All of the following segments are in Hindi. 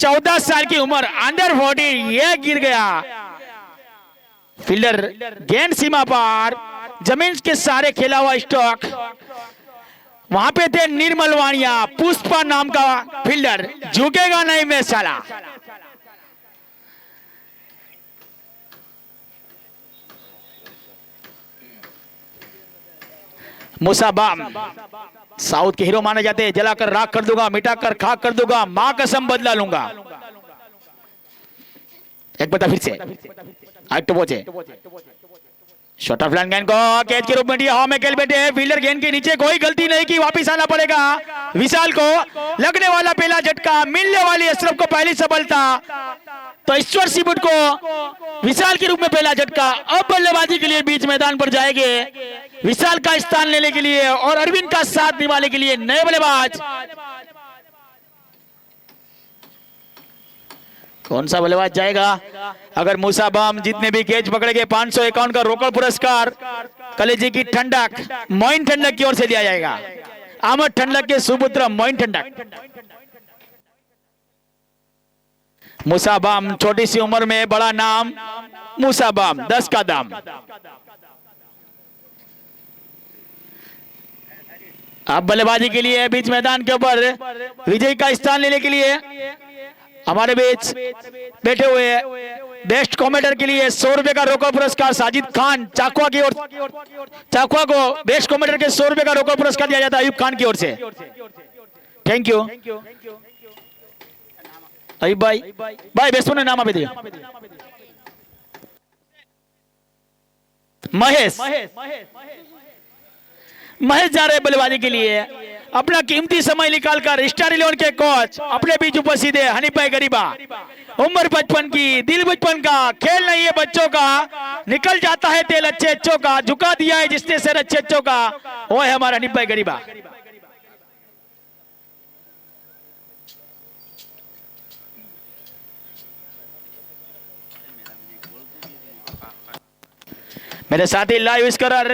14 साल की उम्र, अंडर 40, ये गिर गया। फील्डर गेंद सीमा पार, जमीन के सारे खेला हुआ स्टॉक। वहां पे थे निर्मल वाणिया, पुष्पा नाम का फील्डर, झुकेगा नहीं मैं साला। मूसा बाम साउथ के हीरो माने जाते हैं। जलाकर राख कर दूंगा, मिटाकर खाक कर दूंगा, मां कसम बदला लूंगा। एक बता फिर से आइट पहुंचे। शॉट ऑफ लाइन गेंद को कैच के रूप में दिया, में खेल बैठे। फील्डर गेंद के नीचे, कोई गलती नहीं की, वापिस आना पड़ेगा विशाल को। लगने वाला पहला झटका, मिलने वाली अशरफ को पहली सफलता। तो ईश्वर सिबुट को विशाल के रूप में पहला झटका। अब बल्लेबाजी के लिए बीच मैदान पर जाएंगे, विशाल का स्थान लेने के लिए और अरविंद का साथ निभाने के लिए नए बल्लेबाज। कौन सा बल्लेबाज जाएगा? अगर मूसा बाम जितने भी कैच पकड़ेंगे 551 का रोकड़ पुरस्कार कलेजी की ठंडक मोइन ठंडक की ओर से दिया जाएगा। अहमद ठंडक के सुपुत्र मोइन ठंडक। मूसा बाम, छोटी सी उम्र में बड़ा नाम, मूसा बाम 10 का दाम। अब बल्लेबाजी के लिए बीच मैदान के ऊपर विजय का स्थान लेने के लिए हमारे बीच बैठे हुए बेस्ट कमेंटेटर के लिए 100 रुपए का रोकड़ पुरस्कार साजिद खान चाकुआ की ओर। चाकुआ को बेस्ट कमेंटेटर के 100 रुपए का रोकड़ पुरस्कार दिया जाता है अयूब खान की ओर से। थैंक यू अयूब भाई। भाई बेस्ट ने नाम दिया। महेश जा रहे बल्लेबाजी के लिए। अपना कीमती समय निकालकर स्टार 11 के कोच अपने बीच उपस्थित है हनीफ भाई गरीबा। उम्र 55 की, दिल बचपन का, खेल नहीं है बच्चों का, निकल जाता है तेल अच्छे अच्छों का, झुका दिया है जिसने सिर अच्छे अच्छों का, वो है हमारा हनीफ भाई गरीबा। मेरे साथी लाइव स्कोरर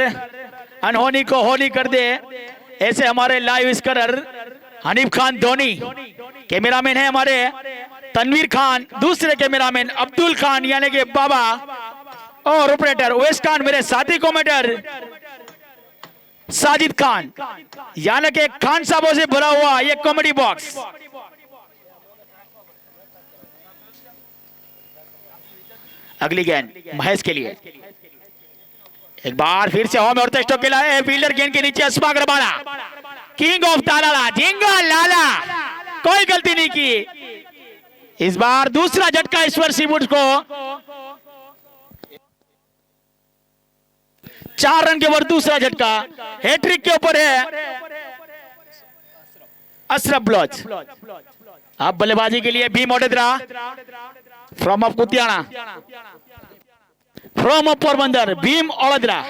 अनहोनी को होनी कर दे, ऐसे हमारे live scorer Hanif Khan Dhoni. Cameraman है हमारे तनवीर खान, दूसरे कैमरामैन अब्दुल खान यानी कि बाबा, और ऑपरेटर उवैस खान। मेरे साथी कमेंटर साजिद खान यानी कि खान साहबों से भरा हुआ ये कॉमेडी बॉक्स। अगली गेंद महेश के लिए। एक बार फिर से होम और टेस्टो के लिए फील्डर गेंद के नीचे अस्माक रबाड़ा, किंग ऑफ तालाला, झिंगा लाला, कोई गलती नहीं की। इस बार दूसरा झटका ईश्वर सिबुट को 4 रन के ऊपर दूसरा झटका। हैट्रिक के ऊपर है अशरफ बलोच। अब बल्लेबाजी के लिए Bhim Odedra from of Kutiyana, from of Porbandar Bhim Odedra.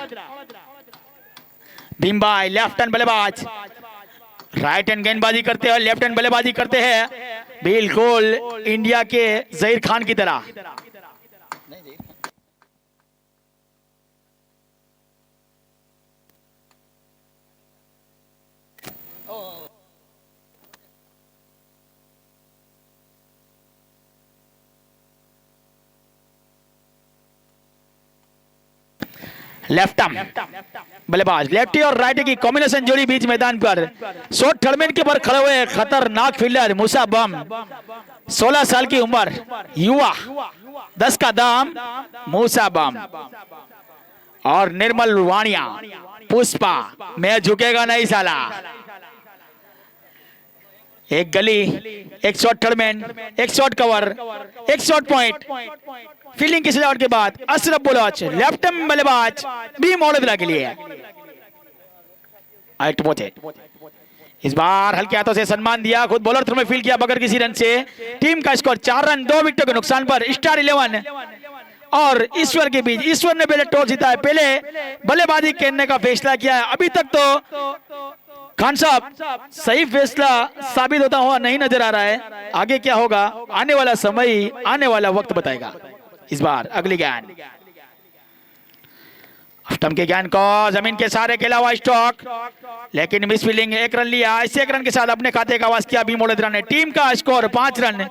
Bhim भाई लेफ्ट हैंड बल्लेबाज, राइट हैंड गेंदबाजी करते हैं, लेफ्ट हैंड बल्लेबाजी करते हैं, बिल्कुल इंडिया के जहीर खान की तरह। लेफ्ट आर्म बल्लेबाज, लेफ्टी और राइटी की कॉम्बिनेशन जोड़ी बीच मैदान पर। शॉर्ट थर्डमैन के पर खड़े हुए खतरनाक फील्डर मूसा बम, 16 साल की उम्र, युवा, 10 का दाम, मूसा बम। और निर्मल वाणिया, पुष्पा, मैं झुकेगा नहीं साला। एक गली, एक शॉट थर्डमैन, एक शॉट कवर, एक शॉट पॉइंट। फील्डिंग की सजावट के बाद अशरफ बलोच लेफ्ट हैंड बल्लेबाज भीम ओडेद्रा के लिए आइट पहुंचे। इस बार हल्के हाथों से सम्मान दिया, खुद बॉलर थ्रो में फील्ड किया बगैर किसी रन से। टीम का स्कोर 4 रन 2 विकेटों के नुकसान पर स्टार 11 और ईश्वर के बीच। ईश्वर ने पहले टॉस जीता है, पहले बल्लेबाजी करने का फैसला किया है। अभी तक तो खान साहब सही फैसला साबित होता हुआ नहीं नजर आ रहा है। आगे क्या होगा आने वाला समय, आने वाला वक्त बताएगा। इस बार अगली गेंद, स्टंप के गेंद को जमीन के सहारे खेला हुआ स्टॉक, लेकिन मिस फील्डिंग। 1 रन लिया, इस 1 रन के साथ अपने खाते का आवाज किया भीम ओडेद्रा ने। टीम का स्कोर 5 रन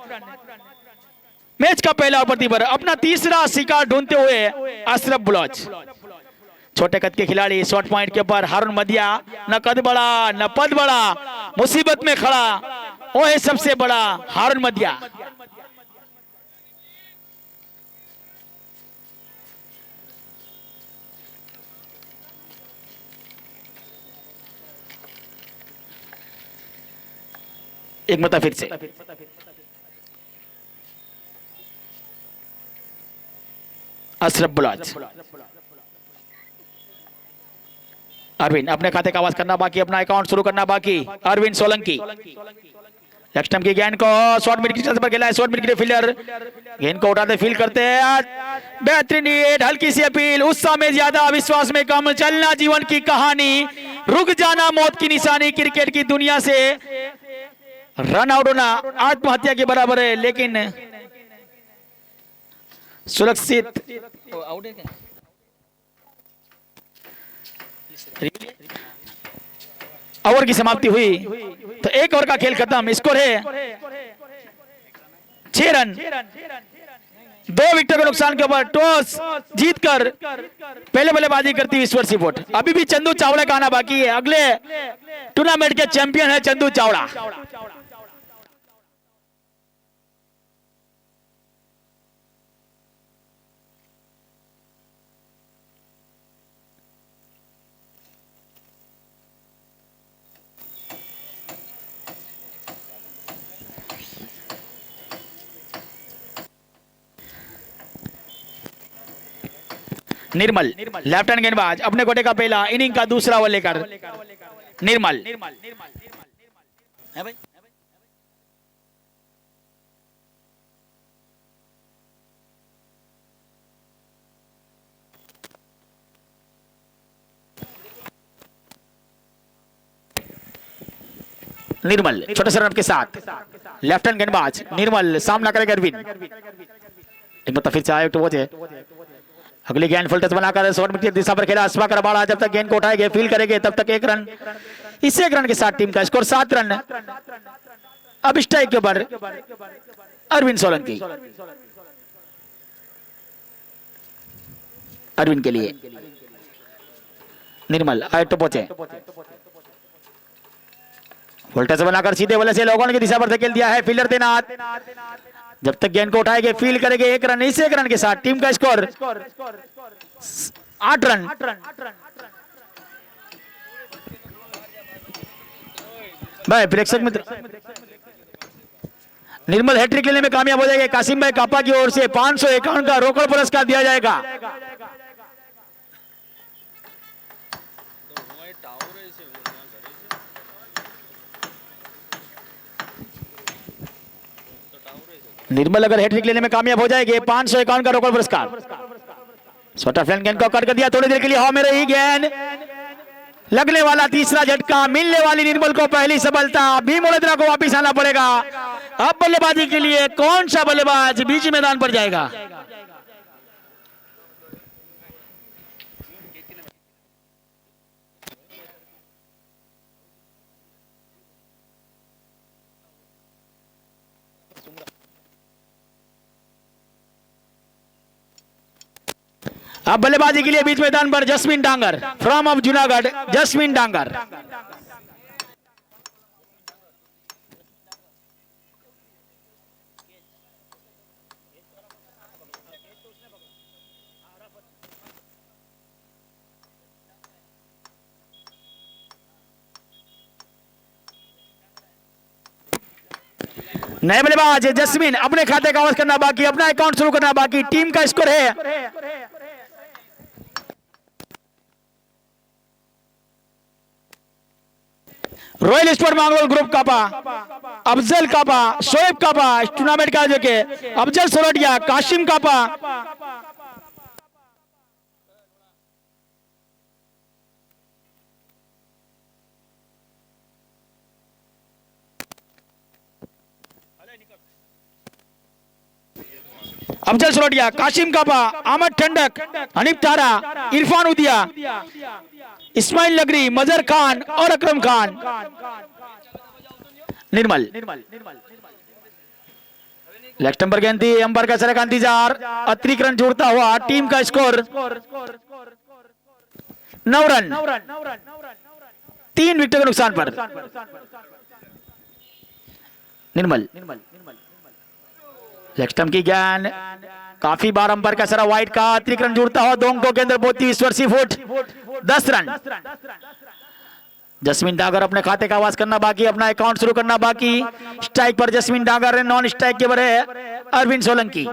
मैच का पहला प्रति पर अपना तीसरा शिकार ढूंढते हुए अशरफ बलोच। छोटे कद के खिलाड़ी शॉर्ट पॉइंट के ऊपर हारून मदिया, न कद बड़ा न पद बड़ा, मुसीबत में खड़ा वो है सबसे बड़ा हारून मदिया। एक मता फिर से अशरफ बलोच। अरविंद अपने खाते का आवाज करना बाकी, अपना अकाउंट शुरू करना बाकी। अरविंद सोलंकी लेफ्ट स्टंप की गेंद को शॉर्ट मिड डिस्टेंस पर खेला है, शॉर्ट मिड के फील्डर गेंद को उठाते फील करते हैं। बेहतरीन हल्की सी अपील, उत्साह में ज्यादा विश्वास में कम, चलना जीवन की कहानी, रुक जाना मौत की निशानी। क्रिकेट की दुनिया से रन आउट होना आत्महत्या के बराबर है, लेकिन सुरक्षित ओवर की समाप्ति हुई तो एक ओवर का खेल खत्म। स्कोर है 6 रन। 2 विकेट के नुकसान के ऊपर टॉस जीतकर पहले बल्लेबाजी करती हुई ईश्वर सिपोट। अभी भी चंदू चावड़ा का आना बाकी है, अगले टूर्नामेंट के चैंपियन है चंदू चावड़ा। निर्मल लेफ्ट हैंड गेंदबाज अपने कोटे का पहला इनिंग का दूसरा ओवर लेकर निर्मल। निर्मल छोटे से रन के साथ लेफ्ट हैंड गेंदबाज निर्मल सामना करेगा अरविंद। एक मतलब फिर से आए तो वो अगली गेंद फुल टच बनाकर शॉर्ट मिड की दिशा पर खेला अस्मा कर बाड़ा, जब तक गेंद को उठाएंगे फील करेंगे तब तक 1 रन। इस 1 रन के साथ टीम का स्कोर 7 रन। अब स्ट्राइक के ऊपर अरविंद सोलंकी। अरविंद के लिए निर्मल आए तो पहुंचे, फुल टच बनाकर सीधे बल्ले से लोगों की दिशा पर धकेल दिया है फील्डर तैनात। जब तक गेंद को उठाएंगे फील करेंगे 1 रन। इस 1 रन के साथ टीम का स्कोर 8 रन। भाई प्रेक्षक मित्र, निर्मल हैट्रिक लेने में कामयाब हो जाएंगे। कासिम भाई कापा की ओर से 551 का रोकड़ पुरस्कार दिया जाएगा। निर्मल अगर हैट्रिक लेने में कामयाब हो जाएंगे 551 का रोकड़ पुरस्कार। छोटा फ्लैंक गेंद को कट कर दिया, थोड़ी देर के लिए हवा में रही गेंद, लगने वाला तीसरा झटका, मिलने वाली निर्मल को पहली सफलता। भीम वडोदरा को वापिस आना पड़ेगा। अब बल्लेबाजी के लिए कौन सा बल्लेबाज बीच मैदान पर जाएगा? अब बल्लेबाजी के लिए बीच मैदान पर जस्मिन डांगर फ्रॉम ऑफ जूनागढ़। जस्मिन डांगर नए बल्लेबाज जस्मिन अपने खाते का आवाज करना बाकी, अपना अकाउंट शुरू करना बाकी। टीम का स्कोर है रॉयल स्पोर्ट मांगलोर ग्रुप कापा, अफजल कापा, शोएब कापा, टूर्नामेंट का जो के अफजल सोरठिया, काशिम कापा, अफजल सोरठिया, काशिम कापा, अहमद ठंडक, हनीफ तारा, इरफान उदिया, इस्माइल नगरी, मजर खान और अकरम खान। निर्मल लेग स्टंप पर गेंद थी, अंपायर का इशारे का इंतजार, अतिरिक्त रन जोड़ता हुआ टीम का स्कोर 9 रन, 3 विकेट के नुकसान पर। निर्मल लेग स्टंप की गेंद, काफी बार अंपायर का इशारा वाइड का, अतिरिक्त रन जोड़ता हुआ 2 अंकों के अंदर पहुंचती ईश्वर फुट, 10 रन। जस्मीन डागर अपने खाते का आवाज करना बाकी, अपना अकाउंट शुरू करना बाकी। स्ट्राइक पर जस्मीन डागर, नॉन स्ट्राइक के बड़े अरविंद सोलंकी।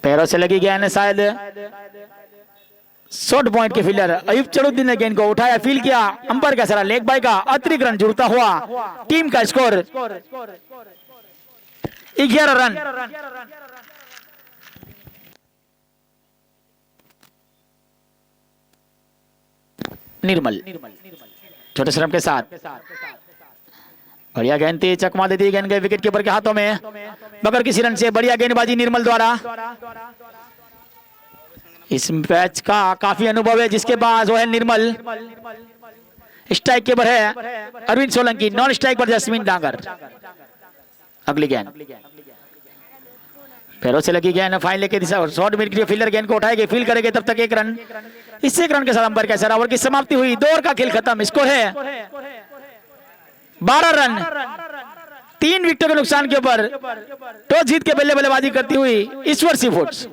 पैरों से लगी गेंद, शायद शॉर्ट पॉइंट के फील्डर अयूब चढ़ुद्दीन ने गेंद को उठाया, फील किया, अंपायर का इशारा लेग बाय का, अतिरिक्त रन जुड़ता हुआ टीम का स्कोर 11 रन। निर्मल छोटे श्रम के साथ बढ़िया गेंद थी, चकमा देती गेंद गई विकेट कीपर के हाथों में, मगर किसी रन से बढ़िया गेंदबाजी निर्मल द्वारा। इस मैच का काफी अनुभव है जिसके बाद वो है निर्मल। स्ट्राइक के पर है अरविंद सोलंकी, नॉन स्ट्राइक पर जस्मीन डांगर। अगली गेंद पैरों से लगी गेंद, फाइन लेके दिशा शॉर्ट मिड के फील्डर गेंद को उठाएंगे, फील करेंगे, तब तक 1 रन। इससे 1 रन के साथ अंपायर का इशारा, ओवर की समाप्ति हुई, 2 ओवर का खेल खत्म। स्कोर है 12 रन, 3 विकेटों के नुकसान के ऊपर टॉस जीत के पहले बल्लेबाजी करती हुई ईश्वर फुट्स।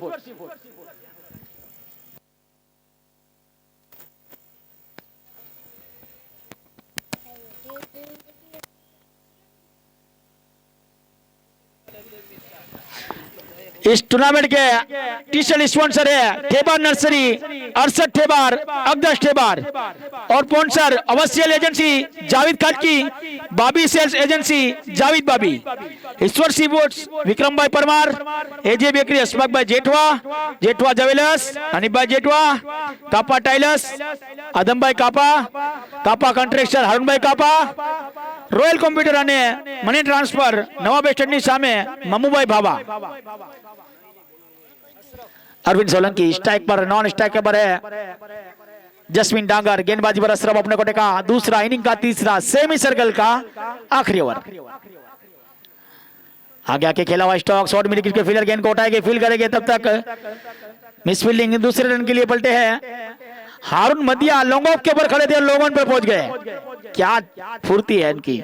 इस टूर्नामेंट के टी-शर्ट स्पॉन्सर है ठेबार नर्सरी, अरशद ठेबार, अब्दश ठेबार, और स्पॉन्सर अवश्यल एजेंसी जाविद खाटकी, बाबी सेल्स एजेंसी जाविद बाबी, ईश्वर फुट्स, विक्रम भाई परमार, एजे बेकरी, अशफाक भाई जेठवा, जेठवा ज्वेलर्स, हनीफ भाई जेठवा, कापा टाइलर्स, आदम भाई कापा, कापा कंट्रेक्शन, हारून भाई कापा, रॉयल कंप्यूटर અને મની ટ્રાન્સફર નવા બસ સ્ટેન્ડની સામે મમ્મુભાઈ ભાભા। अरविंद सोलंकी स्ट्राइक पर, नॉन स्ट्राइक पर है जस्मीन डांगर, गेंदबाजी पर अशरफ अपने कोटे का दूसरा, इनिंग का तीसरा, सेमी सर्कल का आखिरी ओवर। आगे आके खेला हुआ स्टॉक, शॉर्ट मिड के फील्डर गेंद को उठाएंगे, फील करेंगे, तब तक मिस फील्डिंग, दूसरे रन के लिए पलटे हैं हारून मदिया, लॉन्ग ऑफ के ऊपर खड़े थे, लोगों पर पहुंच गए। क्या फुर्ती है इनकी।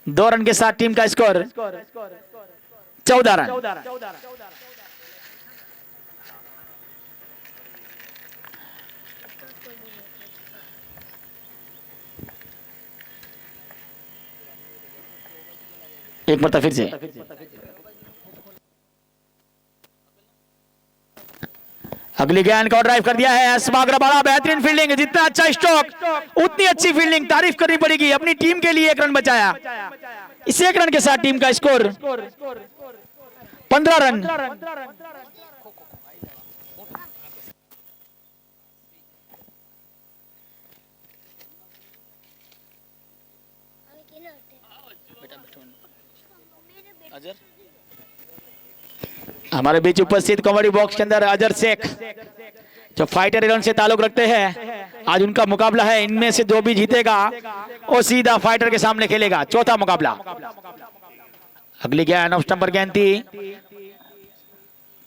2 रन के साथ टीम का स्कोर 14 रन। एक मरतबा फिर से अगली गेंद को ड्राइव कर दिया है समग्र, बड़ा बेहतरीन फील्डिंग, जितना अच्छा स्ट्रोक उतनी अच्छी फील्डिंग, तारीफ करनी पड़ेगी। अपनी टीम के लिए 1 रन बचाया, इस 1 रन के साथ टीम का स्कोर 15 रन। हमारे बीच उपस्थित कॉमेडी बॉक्स के अंदर अजहर शेख जो फाइटर इलेवन से ताल्लुक रखते हैं, आज उनका मुकाबला है। इनमें से जो भी जीतेगा वो सीधा फाइटर के सामने खेलेगा, चौथा मुकाबला। अगली गेंद ऑफ स्टंप पर गेंद थी,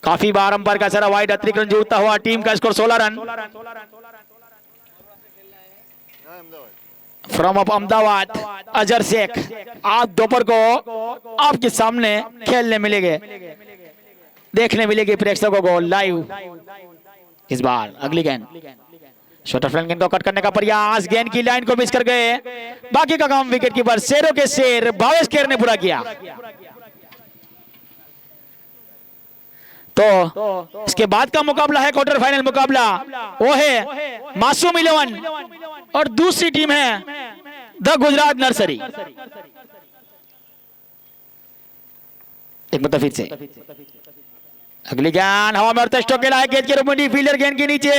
काफी बार अंपायर का इशारा वाइड, अतिरिक्त रन जोड़ता हुआ टीम का स्कोर 16 रन। फ्रॉम ऑफ अहमदाबाद अजहर शेख, आज दोपहर को आपके सामने खेलने मिलेंगे, देखने मिलेगी प्रेक्षकों को लाइव इस बार। अगली गेंद शॉर्ट फ्लैंक गेंद को कट करने का प्रयास, गेंद की लाइन को मिस कर गए, बाकी का काम विकेट कीपर शेरों के शेर भावेश खेर ने पूरा किया। तो इसके बाद का मुकाबला है क्वार्टर फाइनल मुकाबला, वो है मासूम इलेवन और दूसरी टीम है द गुजरात नर्सरी। एक मतलब फिर से अगली गेंद हवा में और स्ट्रोक के लायक, गेंद के रूप में फील्डर गेंद के नीचे,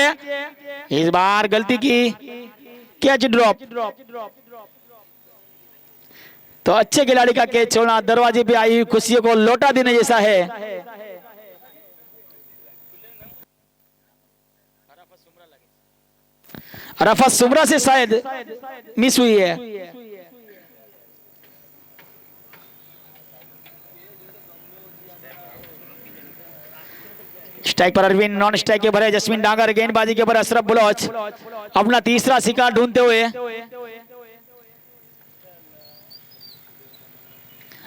इस बार गलती की, कैच ड्रॉप। तो अच्छे खिलाड़ी का कैच छोड़ना दरवाजे पे आई खुशियों को लौटा देने जैसा है। अराफत सुमरा से शायद मिस हुई है। स्ट्राइक पर अरविंद, नॉन स्ट्राइक के भरे जस्मिन डांगर, गेंदबाजी के ऊपर अशरफ बलोच अपना तीसरा शिकार ढूंढते हुए।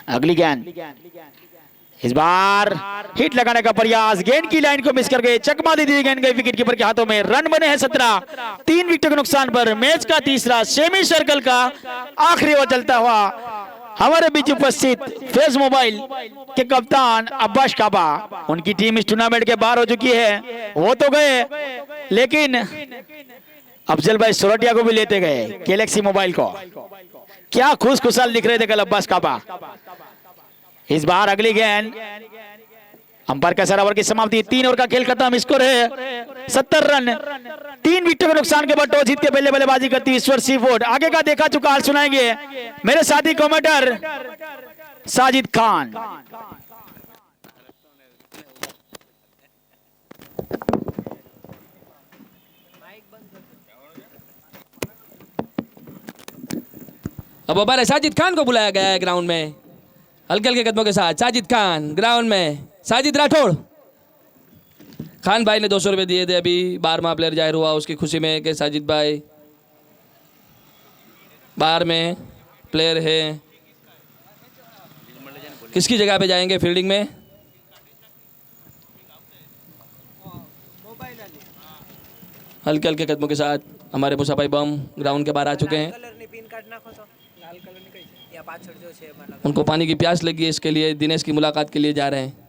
अगली गेंद इस बार हिट लगाने का प्रयास, गेंद की लाइन को मिस कर गए, चकमा दे दी गेंद गई विकेट कीपर के हाथों में। रन बने हैं 17, 3 विकेट के नुकसान पर मैच का तीसरा सेमी सर्कल का आखिरी ओवर चलता हुआ। हमारे बीच उपस्थित फेज मोबाइल के कप्तान अब्बास काबा, उनकी टीम इस टूर्नामेंट के बाहर हो चुकी है। वो तो गए लेकिन अफजल भाई सोरठिया को भी लेते गए गैलेक्सी मोबाइल को। क्या खुशखुशाल दिख रहे थे कल अब्बास काबा। इस बार अगली गेंद, अंपायर का सरावर की समाप्ति, 3 ओवर का खेल खत्म, स्कोर है 70 रन। 3 विकेट के नुकसान के बाद टॉस जीत के पहले बल्लेबाजी करती ईश्वर सीफूड। आगे का देखा चुका, हाल सुनाएंगे मेरे साथी कमेंटर साजिद खान। अब अंपायर साजिद खान को बुलाया गया है ग्राउंड में, हल्के हल्के कदमों के साथ साजिद खान ग्राउंड में। साजिद राठौड़, खान भाई ने 200 रुपये दिए थे अभी, 12वां प्लेयर जाहिर हुआ उसकी खुशी में कि साजिद भाई 12 में प्लेयर है। किसकी जगह पे जाएंगे फील्डिंग में? हल्के हल्के कदमों के साथ हमारे मुसाफाई बम ग्राउंड के बाहर आ चुके हैं। उनको पानी की प्यास लगी है, इसके लिए दिनेश की मुलाकात के लिए जा रहे हैं।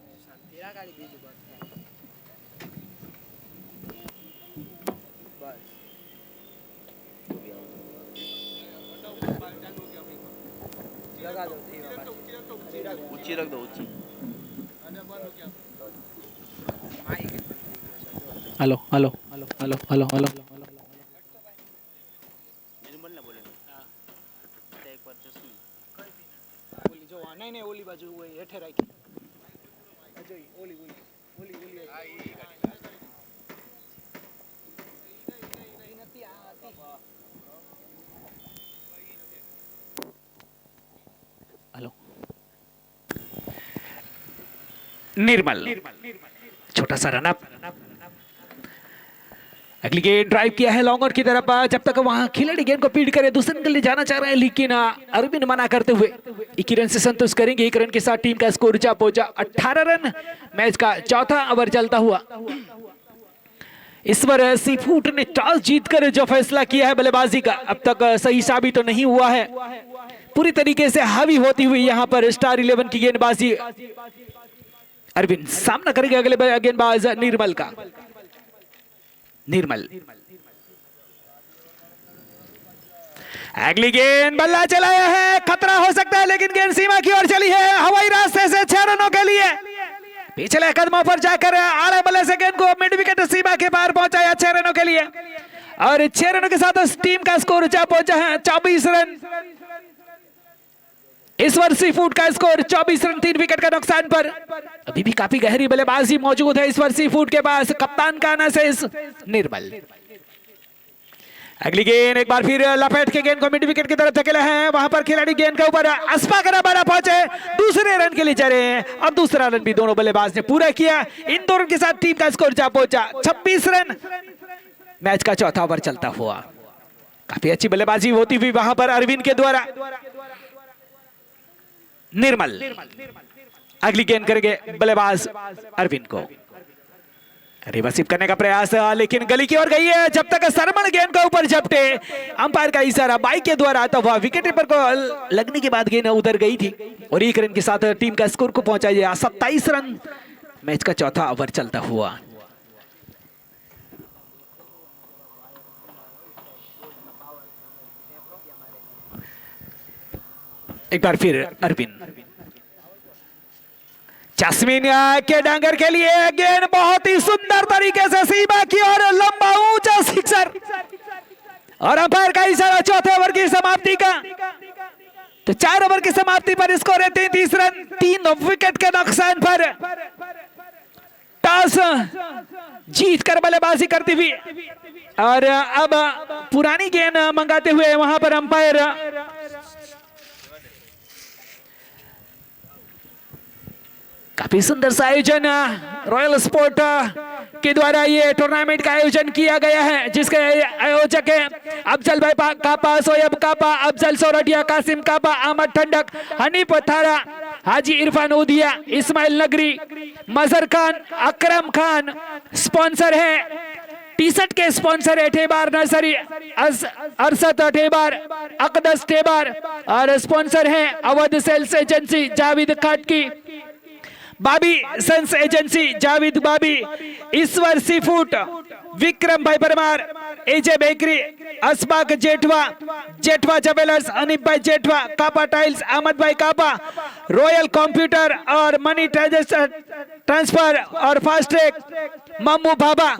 रख दो ऊंची। Hello hello hello hello hello hello नहीं ओली बाजू वो हेठे राखी अजय ओली ओली ओली ओली हेलो निर्मल छोटा सा रन अप। अगली गेंद ड्राइव किया है लॉन्ग ऑन की तरफ, जब तक वहां खिलाड़ी गेंद को पीट करे दूसरे के लिए जाना चाह रहे हैं, लेकिन अरविंद मना करते हुए 21 रन से संतुष्ट करेंगे। 1 रन के साथ टीम का स्कोर जा पहुंचा 18 रन। मैच का चौथा ओवर चलता हुआ। इस बार सीफूड ने टॉस जीतकर जो फैसला किया है बल्लेबाजी का, अब तक सही साबित तो नहीं हुआ है। पूरी तरीके से हावी होती हुई यहाँ पर स्टार 11 की गेंदबाजी अरविंद सामना करेंगे अगले गेंदबाज निर्मल का। निर्मल अगली गेंद बल्ला चलाया है, खतरा हो सकता है लेकिन गेंद सीमा की ओर चली है हवाई रास्ते से 6 रनों के लिए। पिछले कदमों पर जाकर आड़े बल्ले से गेंद को मिड विकेट सीमा के पार पहुंचाया 6 रनों के लिए, और 6 रनों के साथ टीम का स्कोर जा पहुंचा है 24 रन। इस बार सीफूड का स्कोर 24 रन 3 विकेट का नुकसान पर। अभी भी काफी गहरी बल्लेबाजी मौजूद है इस बार सीफूड के पास, कप्तान का नासिस निर्मल। अगली गेंद एक बार फिर लपेट के गेंद को मिड विकेट की तरफ धकेला है, वहां पर खिलाड़ी गेंद के ऊपर अस्पा करा बड़ा पहुंचे, दूसरे रन के लिए चले हैं। अब दूसरा रन भी दोनों बल्लेबाज ने पूरा किया। इन दोनों के साथ टीम का स्कोर जा पहुंचा 26 रन। मैच का चौथा ओवर चलता हुआ। काफी अच्छी बल्लेबाजी होती हुई वहां पर अरविंद के द्वारा। निर्मल अगली गेंद करेंगे बल्लेबाज अरविंद को, रिवर्सिव करने का प्रयास, लेकिन गली की ओर गई है। जब तक सरमण गेंद के ऊपर झपटे, अंपायर का इशारा बाइक के द्वारा आता हुआ विकेट कीपर को लगने के बाद गेंद उधर गई थी, और 1 रन के साथ टीम का स्कोर को पहुंचाया 27 रन। मैच का चौथा ओवर चलता हुआ। एक बार फिर अरविंद, जस्मिन के डांगर के लिए गेंद बहुत ही सुंदर तरीके से सीमा की ओर लंबा ऊंचा सिक्सर, और अंपायर का इशारा चौथे ओवर की समाप्ति का। तो 4 ओवर की समाप्ति पर स्कोर है 33 रन, 3 विकेट के नुकसान पर टॉस जीत कर बल्लेबाजी करती हुई और अब पुरानी गेंद मंगाते हुए वहां पर अंपायर काफी सुंदर सा आयोजन रॉयल स्पोर्ट के द्वारा ये टूर्नामेंट का आयोजन किया गया है, जिसके आयोजक है अफजल भाई कापा, सोयब कापा, अफजल सोरठिया, कासिम कापा, अहमद ठंडक, हनीफ थारा, हाजी इरफान उदिया, इस्माइल नगरी, मजहर खान, अकरम खान। स्पॉन्सर है टी शर्ट के स्पॉन्सर है ठेबार नर्सरी, अरसद ठेबार, अकदस ठेबार और स्पॉन्सर है अवध सेल्स एजेंसी, जावेद खाटकी, बाबी सन्स एजेंसी, जावेद बाबी, ईश्वर सी फूड, विक्रम भाई परमार, एजे बेकरी, असबाक जेठवा, जेठवा ज्वेलर्स, अनिप भाई जेठवा, कापा टाइल्स, अहमद भाई कापा, रॉयल कंप्यूटर और मनी ट्रांसफर और फास्ट ट्रैक, मम्मू बाबा।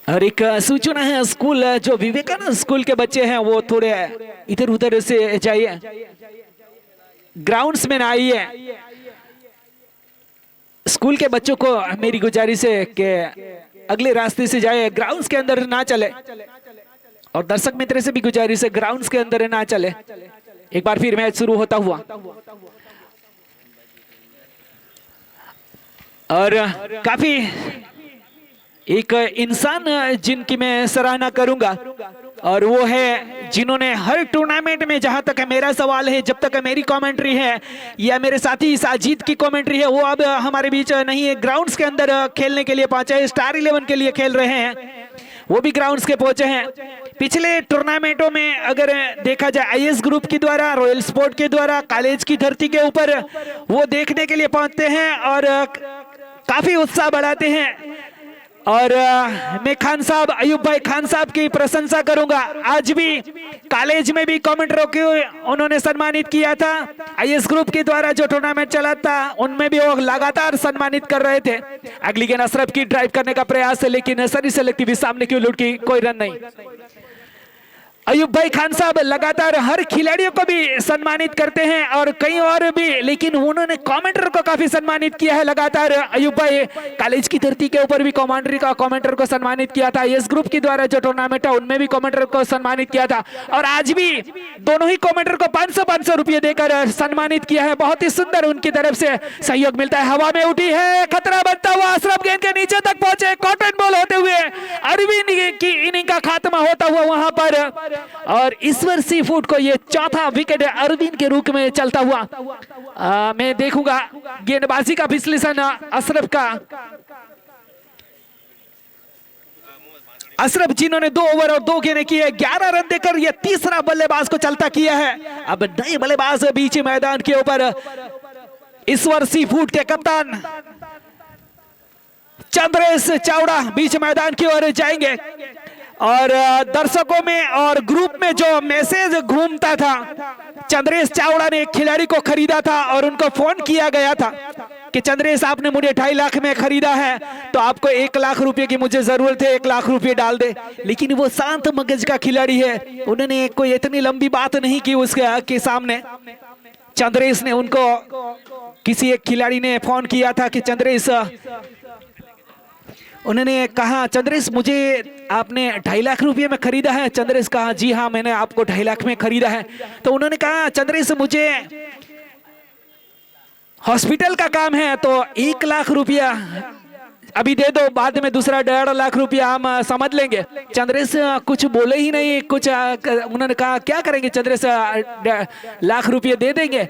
और एक सूचना है, स्कूल जो विवेकानंद स्कूल के बच्चे हैं वो थोड़े इधर उधर से जाइए, ग्राउंड्स में ना आइए। स्कूल के बच्चों को मेरी गुजारिश है कि अगले रास्ते से जाए, ग्राउंड्स के अंदर ना चले। और दर्शक मित्र से भी गुजारिश है ग्राउंड्स के अंदर ना चले। एक बार फिर मैच शुरू होता हुआ और काफी एक इंसान जिनकी मैं सराहना करूंगा और वो है जिन्होंने हर टूर्नामेंट में, जहां तक मेरा सवाल है, जब तक मेरी कमेंट्री है या मेरे साथी साजिद की कमेंट्री है, वो अब हमारे बीच नहीं है, ग्राउंड्स के अंदर खेलने के लिए पहुंचे, स्टार 11 के लिए खेल रहे हैं, वो भी ग्राउंड्स के पहुंचे हैं। पिछले टूर्नामेंटों में अगर देखा जाए आईएस ग्रुप के द्वारा, रॉयल स्पोर्ट के द्वारा, कॉलेज की धरती के ऊपर वो देखने के लिए पहुंचते हैं और काफी उत्साह बढ़ाते हैं। और मैं खान साहब, अयूब भाई खान साहब की प्रशंसा करूंगा। आज भी कॉलेज में भी कमेंटरों को उन्होंने सम्मानित किया था, आईएस ग्रुप के द्वारा जो टूर्नामेंट चला था उनमें भी वो लगातार सम्मानित कर रहे थे। अगली गेंद अशरफ की ड्राइव करने का प्रयास है, लेकिन सरी से लगती हुई सामने की लुट की, कोई रन नहीं। अयूब भाई खान साहब लगातार हर खिलाड़ियों को भी सम्मानित करते हैं और कई और भी, लेकिन उन्होंने कमेंटर को काफी सम्मानित किया है लगातार। अयूब भाई कॉलेज की धरती के ऊपर भी कमेंटर को सम्मानित किया था, इस ग्रुप के द्वारा जो टूर्नामेंट है उनमें भी कमेंटर को सम्मानित किया था और आज भी दोनों ही कमेंटर को 500 रुपये देकर सम्मानित किया है। बहुत ही सुंदर उनकी तरफ से सहयोग मिलता है। हवा में उठी है, खतरा बनता हुआ अशरफ गेंद के नीचे तक पहुंचे, कॉटन बॉल होते हुए अरविंद की इनिंग का खात्मा होता हुआ वहां पर और ईश्वर सी फूड को ये चौथा विकेट अरविंद के रूप में चलता हुआ मैं देखूंगा। गेंदबाजी का विश्लेषण अशरफ का, अशरफ जिन्होंने 2 ओवर और 2 गेंदें किए, 11 रन देकर ये तीसरा बल्लेबाज को चलता किया है। अब नए बल्लेबाज बीच मैदान के ऊपर ईश्वर सी फूड के कप्तान चंद्रेश चावड़ा बीच मैदान की ओर जाएंगे और दर्शकों में और ग्रुप में जो मैसेज घूमता था, चंद्रेश चावड़ा ने एक खिलाड़ी को खरीदा था और उनको फोन किया गया था कि चंद्रेश आपने मुझे 2.5 लाख में खरीदा है तो आपको 1 लाख रुपए की मुझे जरूरत है, 1 लाख रुपए डाल दे। लेकिन वो शांत मगज का खिलाड़ी है, उन्होंने कोई इतनी लंबी बात नहीं की उसके सामने। चंद्रेश ने उनको, किसी एक खिलाड़ी ने फोन किया था कि चंद्रेश, उन्होंने कहा चंद्रेश मुझे आपने 2.5 लाख रुपये में खरीदा है। चंद्रेश कहा जी हाँ मैंने आपको 2.5 लाख में खरीदा है। तो उन्होंने कहा चंद्रेश मुझे हॉस्पिटल का काम है तो 1 लाख रुपया अभी दे दो, बाद में दूसरा 1.5 लाख रुपया हम समझ लेंगे। चंद्रेश कुछ बोले ही नहीं, कुछ उन्होंने कहा क्या करेंगे चंद्रेश, 1.5 लाख रुपये दे देंगे।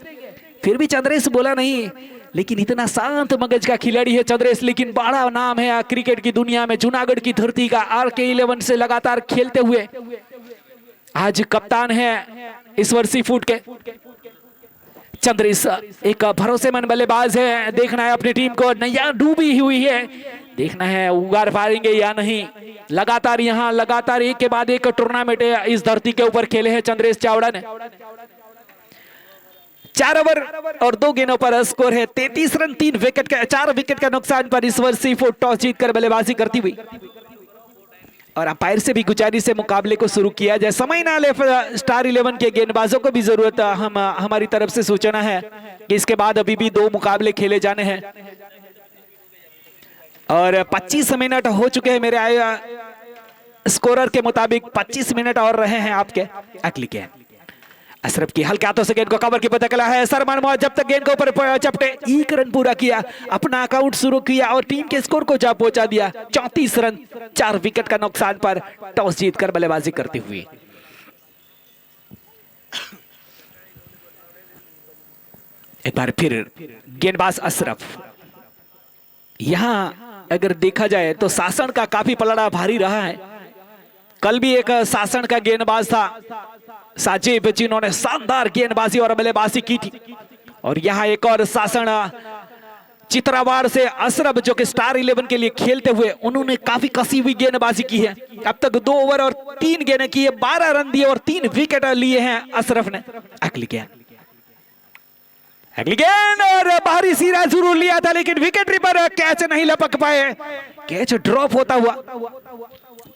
फिर भी चंद्रेश बोला नहीं, लेकिन इतना शांत मगज का खिलाड़ी है चंद्रेश, लेकिन बड़ा नाम है क्रिकेट की दुनिया में, जूनागढ़ की धरती का, RK11 से लगातार खेलते हुए आज कप्तान है ईश्वर सी फूड के। चंद्रेश एक भरोसेमंद बल्लेबाज है, देखना है अपनी टीम को, नैया डूबी हुई है, देखना है उगार पाएंगे या नहीं। लगातार यहाँ लगातार एक के बाद एक टूर्नामेंट इस धरती के ऊपर खेले हैं चंद्रेश चावड़ा ने। 4 ओवर और 2 गेंदों पर स्कोर है 33 रन, 4 विकेट का नुकसान पर ईश्वर सी फूड टॉस जीतकर बल्लेबाजी करती हुई। और अंपायर से भी गुजारिश से मुकाबले को शुरू किया जाए। समय ना ले स्टार 11 के गेंदबाजों को भी जरूरत हमारी तरफ से सूचना है कि इसके बाद अभी भी 2 मुकाबले खेले जाने हैं और 25 मिनट हो चुके हैं मेरे स्कोरर के मुताबिक। 25 मिनट और रहे हैं आपके। अगली गेंद अशरफ की हल्के हाथों से गेंद को कवर की पता चला है। सरमान मोहम्मद जब तक गेंद के ऊपर चपटे 1 रन पूरा किया, अपना अकाउंट शुरू किया और टीम के स्कोर को जा पहुंचा दिया 34 रन 4 विकेट का नुकसान पर टॉस जीतकर बल्लेबाजी करते हुए। एक बार फिर गेंदबाज अशरफ। यहां अगर देखा जाए तो शासन का काफी पलड़ा भारी रहा है। कल भी एक शासन का गेंदबाज था साजिब, जिन्होंने शानदार गेंदबाजी और बल्लेबाजी की थी, और यहाँ एक और शासन चित्रावार से अशरफ जो कि स्टार 11 के लिए खेलते हुए उन्होंने काफी कसी हुई गेंदबाजी की है। अब तक 2 ओवर और 3 गेंदें की है, 12 रन दिए और 3 विकेट लिए हैं अशरफ ने। अगली गेंद और बाहरी सीरा जरूर लिया था लेकिन विकेट पर कैच नहीं लपक पाए, कैच ड्रॉप होता हुआ।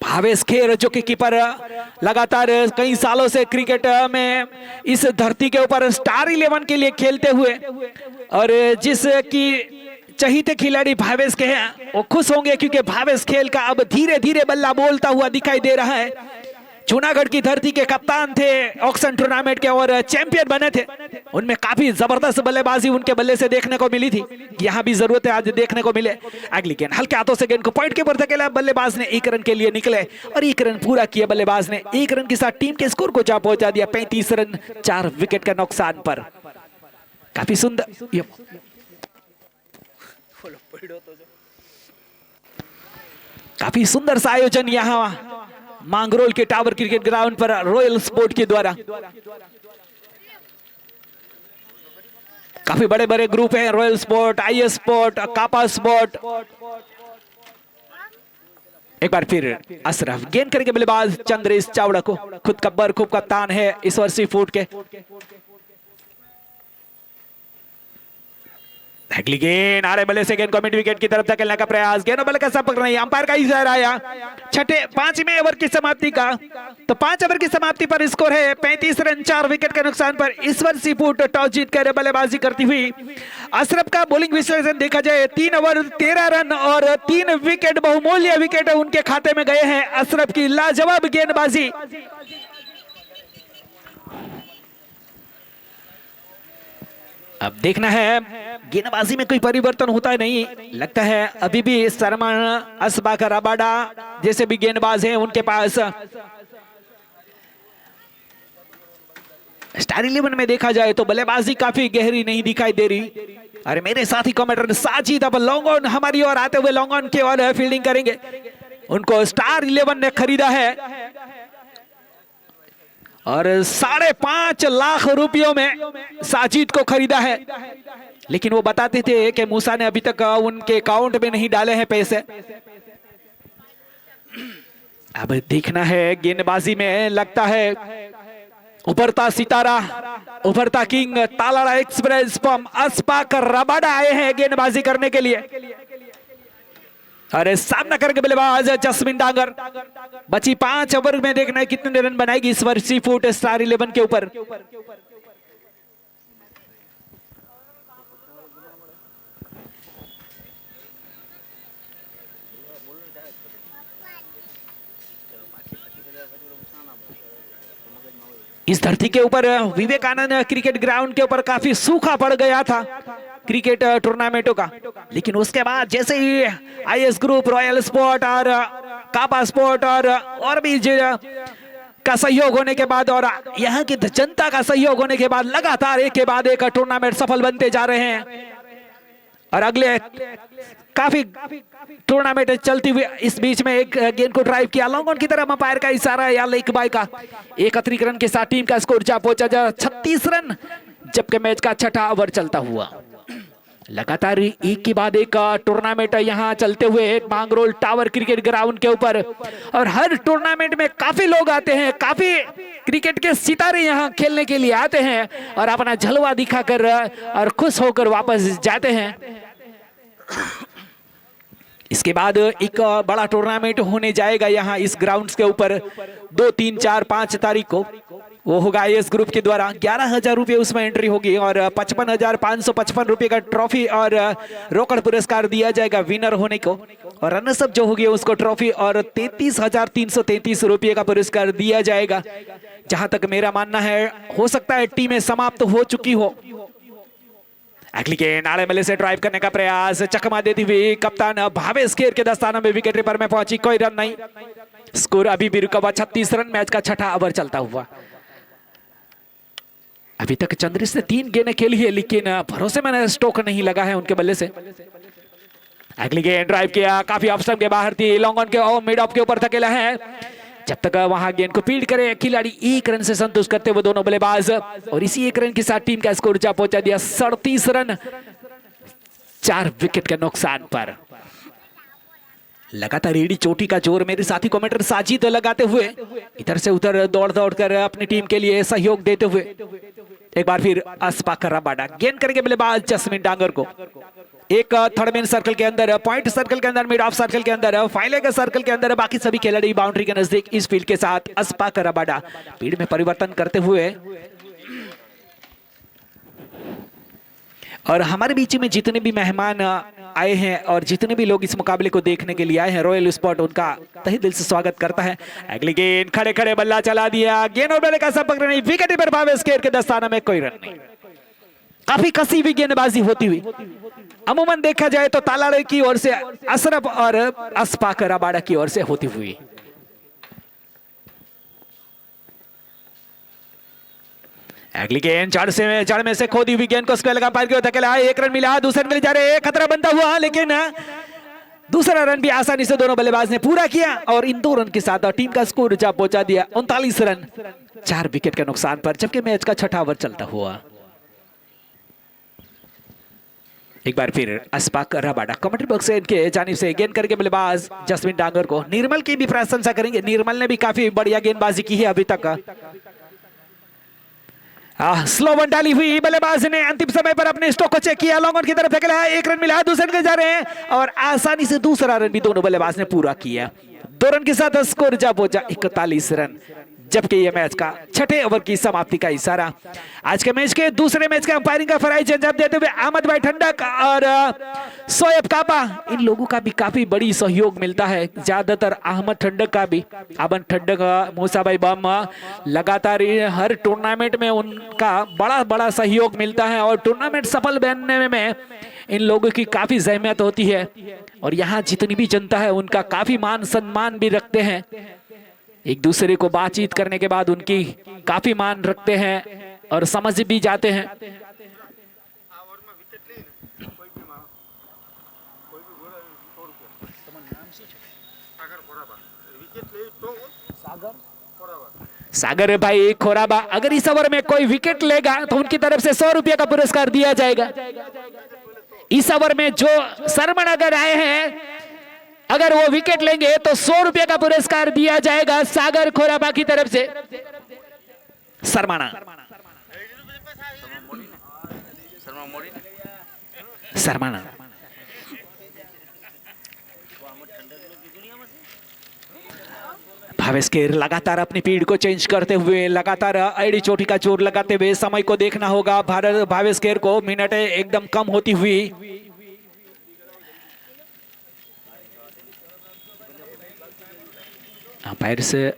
भावेश खेर जो कि कीपर लगातार कई सालों से क्रिकेट में इस धरती के ऊपर स्टार 11 के लिए खेलते हुए, और जिसकी चहीते खिलाड़ी भावेश के हैं वो खुश होंगे क्योंकि भावेश खेल का अब धीरे धीरे बल्ला बोलता हुआ दिखाई दे रहा है। जूनागढ़ की धरती के कप्तान थे ऑक्शन टूर्नामेंट के और चैंपियन बने थे, उनमें काफी जबरदस्त बल्लेबाजी उनके बल्ले से देखने को मिली थी। यहाँ भी जरूरत है आज देखने को मिले। अगली गेंद हल्के हाथों से गेंद को पॉइंट के ऊपर धकेला, बल्लेबाज ने 1 रन के लिए निकले और 1 रन पूरा किया। बल्लेबाज ने 1 रन के साथ टीम के स्कोर को जा पहुंचा दिया 35 रन 4 विकेट का नुकसान पर। काफी सुंदर काफी सुंदर सा आयोजन यहाँ मांगरोल के टावर क्रिकेट ग्राउंड पर रॉयल स्पोर्ट के द्वारा। काफी बड़े बड़े ग्रुप हैं, रॉयल स्पोर्ट, आईएस स्पोर्ट, कापा स्पोर्ट। एक बार फिर अशरफ गेंद करेंगे बल्लेबाज चंद्रेश चावड़ा को, खुद कब्बर खूब कप्तान है ईश्वर सी फूट के। अगली गेंद आ रहे बल्ले से गेंद को मिड विकेट की तरफ धकेलने का प्रयास, गेंद बल्ले का सब पकड़ रही, अंपायर का इशारा आया 5वें ओवर की समाप्ति का। तो 5 ओवर की समाप्ति पर स्कोर है 35 रन 4 विकेट के नुकसान पर ईश्वर सी फूट टॉस जीत कर बल्लेबाजी करती हुई। अशरफ का बॉलिंग विश्लेषण देखा जाए 3 ओवर 13 रन और 3 विकेट बहुमूल्य विकेट उनके खाते में गए हैं। अशरफ की लाजवाब गेंदबाजी। अब देखना है गेंदबाजी में कोई परिवर्तन होता है नहीं, लगता है अभी भी सरमान असबाक रबाडा जैसे भी गेंदबाज हैं उनके पास। स्टार 11 में देखा जाए तो बल्लेबाजी काफी गहरी नहीं दिखाई दे रही। अरे मेरे साथी कमेंटर साजिद अब लॉन्ग ऑन हमारी ओर आते हुए लॉन्ग ऑन के और फील्डिंग करेंगे। उनको स्टार 11 ने खरीदा है और 5.5 लाख रुपयों में साजिद को खरीदा है, लेकिन वो बताते थे कि मूसा ने अभी तक उनके अकाउंट में नहीं डाले हैं पैसे। अब देखना है गेंदबाजी में, लगता है उभरता सितारा, उभरता किंग तालाड़ा एक्सप्रेस फॉर्म अस्पाक रबाडा आए हैं गेंदबाजी करने के लिए। अरे सामना करेंगे बल्लेबाज जस्मिन डांगर। बची 5 ओवर में देखना है कितने रन बनाएगी इस वर्ष सी फूट स्टार 11 के ऊपर। इस धरती के ऊपर विवेकानंद क्रिकेट ग्राउंड के ऊपर काफी सूखा पड़ गया था क्रिकेट टूर्नामेंटों का, लेकिन उसके बाद जैसे ही आईएस ग्रुप, रॉयल स्पोर्ट और कापा स्पोर्ट और भी का सहयोग होने के बाद और यहाँ की जनता का सहयोग होने के बाद लगातार एक के बाद एक टूर्नामेंट सफल बनते जा रहे हैं और अगले काफी टूर्नामेंट चलती हुई। इस बीच में एक गेंद को ड्राइव किया लॉन्ग ऑन की तरफ, अंपायर का इशारा या लेग बाय का 31 रन के साथ टीम का स्कोर जा पहुंचा 36 रन, जबकि मैच का 6ठा ओवर चलता हुआ। लगातार एक के बाद एक टूर्नामेंट यहाँ चलते हुए मांगरोल टावर क्रिकेट ग्राउंड के ऊपर, और हर टूर्नामेंट में काफी लोग आते हैं, काफी क्रिकेट के सितारे यहाँ खेलने के लिए आते हैं और अपना झलवा दिखाकर और खुश होकर वापस जाते हैं। इसके बाद एक बड़ा टूर्नामेंट होने जाएगा यहाँ इस ग्राउंड्स के ऊपर 2, 3, 4, 5 तारीख को। वो होगा एस ग्रुप के द्वारा। 11,000 रुपये उसमें एंट्री होगी और 55,555 रुपये का ट्रॉफी और रोकड़ पुरस्कार दिया जाएगा विनर होने को। और रनर्सअप जो होगी उसको ट्रॉफी और 33,333 रुपये का पुरस्कार दिया जाएगा। जहां तक मेरा मानना है, हो सकता है टीमें समाप्त हो चुकी हो। अगली गेंद आड़े मले से ड्राइव करने का प्रयास, चकमा देती हुई कप्तान भावेश खेर के दस्ताना में विकेट पर में पहुंची, कोई रन नहीं। स्कोर अभी भी रुका हुआ 36 रन। मैच का छठा ओवर चलता हुआ। अभी तक चंद्रिश ने 3 गेंदें खेली है, लेकिन भरोसेमंद स्ट्रोक नहीं लगा है उनके बल्ले से। अगली गेंद ड्राइव किया, काफी ऑफ स्टंप के बाहर थी, लॉन्ग ऑन के मिड ऑफ के ऊपर धकेला है। जब तक वहां गेंद को फील्ड करे खिलाड़ी 1 रन से संतुष्ट करते हुए दोनों बल्लेबाज, और इसी 1 रन के साथ टीम का स्कोर जा पहुंचा दिया 37 रन 4 विकेट के नुकसान पर। लगातार एडी चोटी का जोर मेरे साथी कमेंटर साजिद लगाते हुए इधर से उधर दौड़ दौड़ कर अपनी टीम के लिए सहयोग देते हुए एक बार फिर अस्पाकर रबाडा गेंद करेंगे बल्लेबाज जस्मिन डांगर को। एक थर्ड मैन सर्कल के अंदर, पॉइंट सर्कल के अंदर, मिड ऑफ सर्कल के अंदर, फाइले के सर्कल के अंदर, बाकी सभी खिलाड़ी बाउंड्री के नजदीक इस फील्ड के साथ अस्पाकर रबाडा फील्ड में परिवर्तन करते हुए। और हमारे बीच में जितने भी मेहमान आए हैं और जितने भी लोग इस मुकाबले को देखने के लिए आए हैं, रॉयल स्पॉट उनका तहे दिल से स्वागत करता है। अगली गेंद खड़े खड़े बल्ला चला दिया, गेंद और बल्ले का संपर्क नहीं, विकेट पर भावेश खेर के दस्ताना में कोई रन नहीं। काफी कसी हुई गेंदबाजी होती हुई। अमूमन देखा जाए तो तालाड़े की ओर से अशरफ और अस्पाकर रबाडा की ओर से होती हुई। अगली गेंद जड़ में से खोदी हुई गेंद को स्क्वायर लगा पार धकेला, 1 रन मिला, दूसरे रन मिल जा रहे, खतरा बनता हुआ, लेकिन दूसरा रन भी आसानी से दोनों बल्लेबाज ने पूरा किया और इन 2 रन के साथ टीम का स्कोर जा पहुंचा दिया 39 रन 4 विकेट के नुकसान पर, जबकि मैच का छठा ओवर चलता हुआ। एक बार फिर अस्पाकर रबाडा कमेंट्री बॉक्स से इनके जानिब से गेंद करके बल्लेबाज जस्मिन डांगर को। निर्मल की भी प्रशंसा करेंगे, निर्मल ने भी काफी बढ़िया गेंदबाजी की है अभी तक। स्लो वन डाली हुई, बल्लेबाज ने अंतिम समय पर अपने स्ट्रोक को चेक किया, लॉन्ग ऑन की तरफ फेंका, 1 रन मिला, दूसरे रन जा रहे हैं और आसानी से दूसरा रन भी दोनों बल्लेबाज ने पूरा किया। 2 रन के साथ स्कोर जा पहुंचा 41 रन, जबकि यह मैच का छठे ओवर की समाप्ति का इशारा। आज के मैच के दूसरे मैच के अंपायरिंग का फराइज अंजाम देते हुए अहमद भाई ठंडक और सोएब कापा, इन लोगों का भी काफी बड़ी सहयोग मिलता है। ज्यादातर अहमद ठंडक का भी, अमन ठंडक, मूसा भाई बम, लगातार हर टूर्नामेंट में उनका बड़ा सहयोग मिलता है और टूर्नामेंट सफल बनने में इन लोगों की काफी जहमत होती है। और यहाँ जितनी भी जनता है उनका काफी मान सम्मान भी रखते हैं, एक दूसरे को बातचीत करने के बाद उनकी काफी मान रखते हैं और समझ भी जाते हैं। सागर भाई खोराबा, अगर इस ओवर में कोई विकेट लेगा तो उनकी तरफ से 100 रुपये का पुरस्कार दिया जाएगा। इस ओवर में जो शर्मन अगर आए हैं, अगर वो विकेट लेंगे तो 100 रुपये का पुरस्कार दिया जाएगा सागर खोराबा की तरफ से। शर्माना भावेश खेर लगातार अपनी पीढ़ को चेंज करते हुए, लगातार एड़ी चोटी का जोर लगाते हुए समय को देखना होगा। भावेश खेर को मिनटें एकदम कम होती हुई। अंपायर से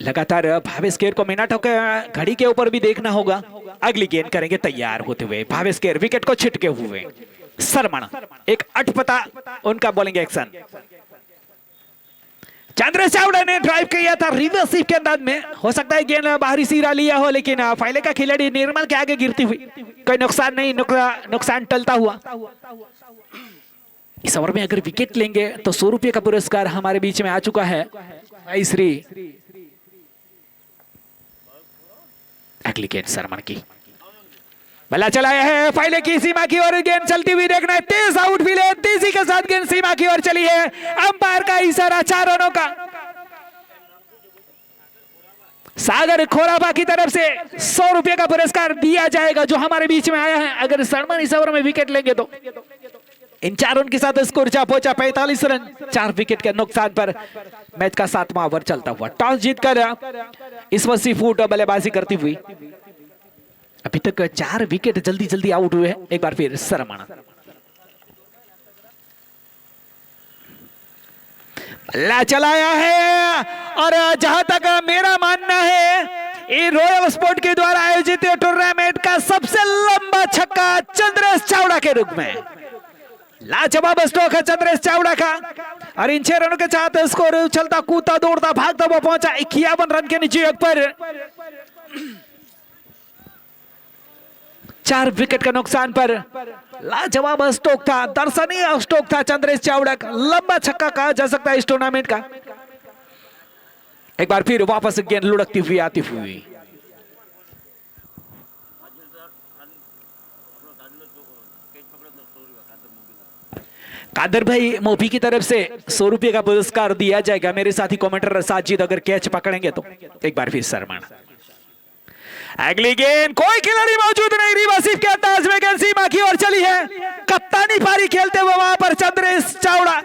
लगातार भावेश खेर को मिनटों के घड़ी के ऊपर भी देखना होगा। अगली गेंद करेंगे तैयार होते हुए भावेश खेर, विकेट को छिटके हुए। शर्मा एक अटपटा उनका बॉलिंग एक्शन। चंद्र चावड़ा ने ड्राइव किया था रिवर्स स्वीप के अंदाज में, हो सकता है गेंद बाहरी सिरा लिया हो, लेकिन फाइले का खिलाड़ी निर्मल के आगे गिरती हुई, कोई नुकसान नहीं, नुकसान टलता हुआ। इस ओवर में अगर विकेट लेंगे तो 100 रुपये का पुरस्कार हमारे बीच में आ चुका है। श्री अगली गेंद शर्मा की, बल्ला चलाया है फाइले की सीमा की ओर, गेंद चलती हुई देखना है, तेज आउटफील्ड है, तेजी के साथ गेंद सीमा की ओर चली है। अंपायर का इशारा 4 रनों का सागर खोराबा की तरफ से 100 रुपये का पुरस्कार दिया जाएगा जो हमारे बीच में आया है। अगर शर्मा इस ओवर में विकेट लेंगे तो इन 4 रन के साथ स्कोर जा पहुंचा 45 रन, 4 विकेट के नुकसान पर मैच का 7वां ओवर चलता हुआ। टॉस जीतकर इस वक्त सी फूट बल्लेबाजी करती हुई। अभी तक 4 विकेट जल्दी जल्दी आउट हुए हैं। एक बार फिर सरमाना बल्ला चलाया है, और जहां तक मेरा मानना है ये रॉयल स्पोर्ट के द्वारा आयोजित टूर्नामेंट का सबसे लंबा छक्का चंद्रेश चावड़ा के रूप में। लाजवाब स्ट्रोक है चंद्रेश चावड़ा का, और इन 6 रनों के साथ स्कोर उछलता कूदता दौड़ता भागता हुआ पहुंचा 51 रन के नीचे पर। 4 विकेट के नुकसान पर लाजवाब स्ट्रोक था, दर्शनीय स्ट्रोक था चंद्रेश चावड़ा का। लंबा छक्का कहा जा सकता है इस टूर्नामेंट का। एक बार फिर वापस गेंद लुढ़कती हुई आती हुई। कादर भाई मोपी की तरफ से 100 रुपये का पुरस्कार दिया जाएगा। मेरे साथी कमेंटर साजिद अगर कैच पकड़ेंगे तो। एक बार फिर सरमाना, अगली गेंद, कोई खिलाड़ी मौजूद नहीं, रिवर्सिव के अंदाज में गेंद सीमा की ओर चली है। कप्तानी पारी खेलते हुए वहां पर चंद्रेश चावड़ा,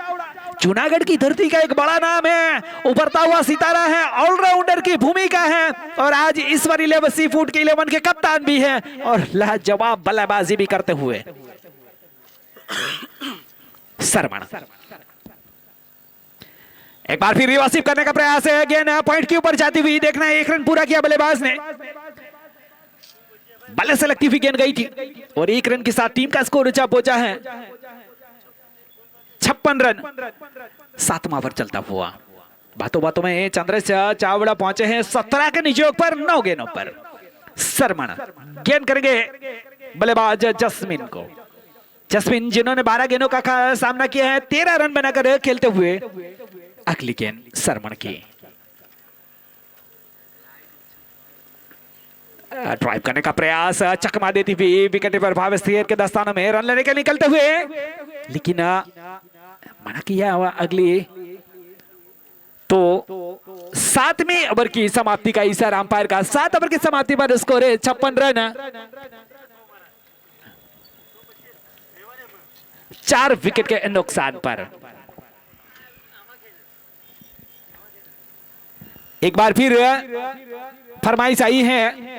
जूनागढ़ की धरती का एक बड़ा नाम है, उभरता हुआ सितारा है, ऑलराउंडर की भूमिका है, और आज इस बार 11 सी फूट के 11 के कप्तान भी हैं, और लाजवाब बल्लेबाजी भी करते हुए। सरमाना एक बार फिर रिवर्सिव करने का प्रयास है, गेंद पॉइंट के ऊपर जाती हुई। देखना है 1 रन पूरा किया बल्लेबाज ने। बल्ले से लगती हुई गेंद गई थी, और 1 रन के साथ टीम का स्कोर ऊंचा पहुंचा है 56 रन, 7वां ओवर चलता हुआ। बातों बातों में चंद्रेश चावड़ा पहुंचे हैं 17 के निजोग पर 9 गेंदों पर। सरमाना गेंद करेंगे बल्लेबाज जस्मिन को। जस्मिन जिन्होंने 12 गेंदों का सामना किया है, 13 रन बनाकर खेलते हुए। अगली गेंद सरमण की, ड्राइव करने का प्रयास, चकमा देती हुई विकेट पर भाव स्थिर के दस्तानों में रन लेने के निकलते हुए, लेकिन मना किया हुआ। अगली तो 7वें ओवर की समाप्ति का इशारा अंपायर का। 7 ओवर की समाप्ति पर स्कोर है 56 रन, 4 विकेट के नुकसान पर। एक बार फिर फरमाइश आई है,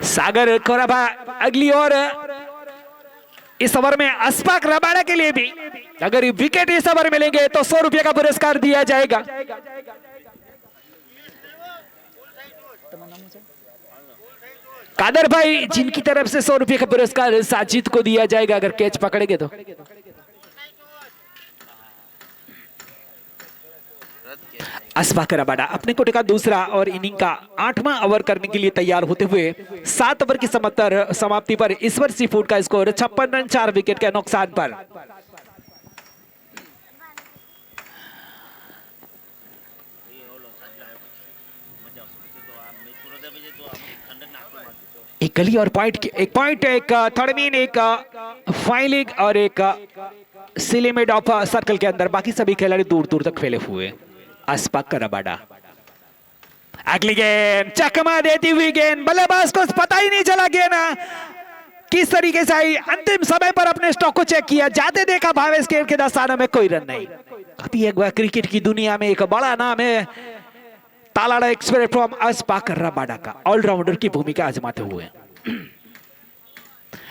सागर कोराबा। अगली ओवर इस ओवर में अस्पाक रबाड़ा के लिए भी अगर विकेट इस ओवर मिलेंगे तो 100 रुपये का पुरस्कार दिया जाएगा। कादर भाई जिनकी तरफ से 100 रुपये का पुरस्कार साजिद को दिया जाएगा अगर कैच पकड़ेंगे तो। अस्पाक रबाड़ा अपने कोटे का दूसरा और इनिंग का 8वां ओवर करने के लिए तैयार होते हुए 7 ओवर की समाप्ति पर ईश्वर सी फूड का स्कोर 56 रन 4 विकेट के नुकसान पर। एक गली और पॉइंट, एक पॉइंट, एक थर्ड मीन, एक फाइलिंग और एक सिलिमिट ऑफ सर्कल के अंदर बाकी सभी खिलाड़ी दूर दूर तक फैले हुए। अस्पाक रबाड़ा अगली गेंद, चकमा देती हुई गेंद, बल्लेबाज को पता ही नहीं चला गेंद किस तरीके से आई। अंतिम समय पर अपने स्टॉक को चेक किया, जाते देखा भावेश के दस्तानों में कोई रन नहीं। काफी एक बार क्रिकेट की दुनिया में एक बड़ा नाम है तालाड़ा एक्सप्रेस फ्रॉम अस्पाक रबाड़ा का, ऑलराउंडर की भूमिका आजमाते हुए।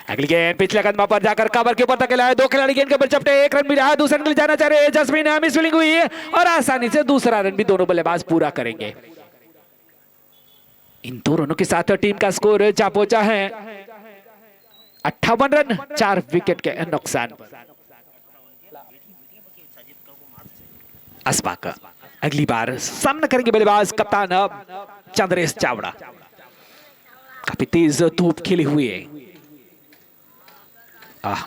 अगली गेंद पिछले कदम पर जाकर कवर के ऊपर तक लाया, 2 खिलाड़ी गेंद के ऊपर चपटे, 1 रन मिला, दूसरे के लिए जाना चाह रहे जस्मिन मिस फील्डिंग हुई है और आसानी से दूसरा रन भी दोनों बल्लेबाज पूरा करेंगे। इन 2 रनों के साथ टीम का स्कोर जा पहुंचा है 58 रन 4 विकेट के नुकसान। अस्पाक अगली बार सामना करेंगे बल्लेबाज कप्तान चंद्रेश चावड़ा। काफी तेज धूप खिली हुई है,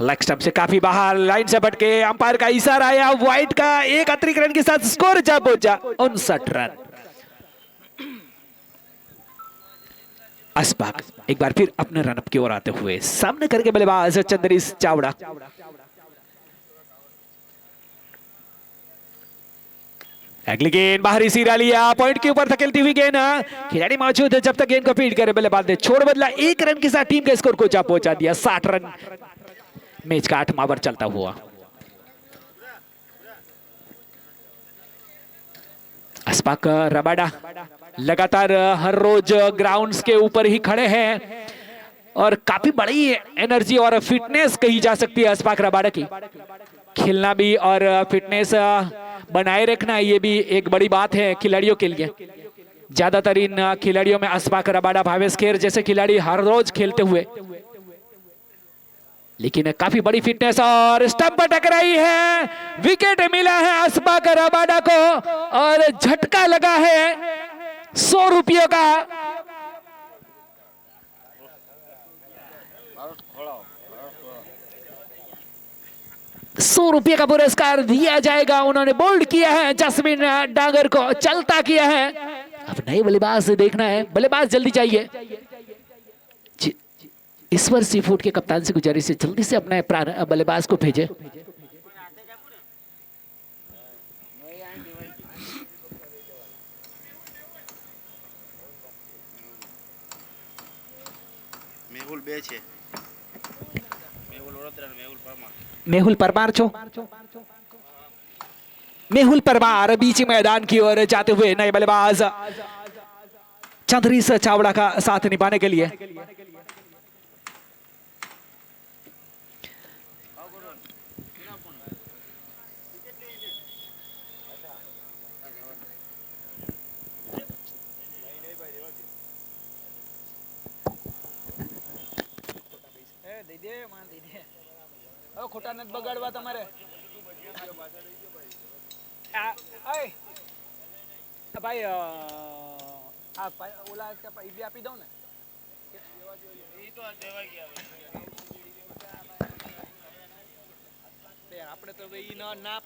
लेग स्टंप से काफी बाहर, लाइन से भटके, अंपायर का इशारा आया वाइड का। 1 अतिरिक्त रन के साथ स्कोर जा पहुंचा 59 रन। अस्पाक एक बार फिर अपने रनअप की ओर आते हुए सामने करके बल्लेबाज चंद्रेश चावड़ा। अगली गेंद बाहरी सिरा लिया, पॉइंट के ऊपर धकेलती हुई गेंद, खिलाड़ी मौजूद है जब तक गेंद को फील्ड करे, बल्लेबाज ने छोड़ बदला, 1 रन के साथ टीम के स्कोर को जा पहुंचा दिया 60 रन। मैच का 8वां ओवर चलता हुआ। अस्पाक रबाडा लगातार हर रोज ग्राउंड्स के ऊपर ही खड़े हैं और काफी बड़ी एनर्जी और फिटनेस कही जा सकती है अस्पाक रबाडा की। खेलना भी और फिटनेस बनाए रखना ये भी एक बड़ी बात है खिलाड़ियों के लिए। ज्यादातर इन खिलाड़ियों में अस्पाक रबाडा, भावेश खेर जैसे खिलाड़ी हर रोज खेलते हुए, लेकिन काफी बड़ी फिटनेस और स्टंप पर टकराई है, विकेट मिला है अस्पाक रबाडा को और झटका लगा है 100 रुपयों का। 100 रुपये का पुरस्कार दिया जाएगा। उन्होंने बोल्ड किया है जसमीन डांगर को, चलता किया है। अब नए बल्लेबाज देखना है, बल्लेबाज जल्दी चाहिए। ईश्वर सी फूड के कप्तान से गुजारिश है जल्दी से अपने बल्लेबाज को भेजे। मेहुल બે છે, મેહુલ વડોદરા, મેહુલ પરમાર। मेहुल परमार छो, मेहुल परमार बीच मैदान की ओर जाते हुए नए बल्लेबाज चंद्रीश चावड़ा का साथ निभाने के लिए। खोटा नत बगाड़वा तमारे भाई ओला भी आपी दो ने આપણે તો ભાઈ ના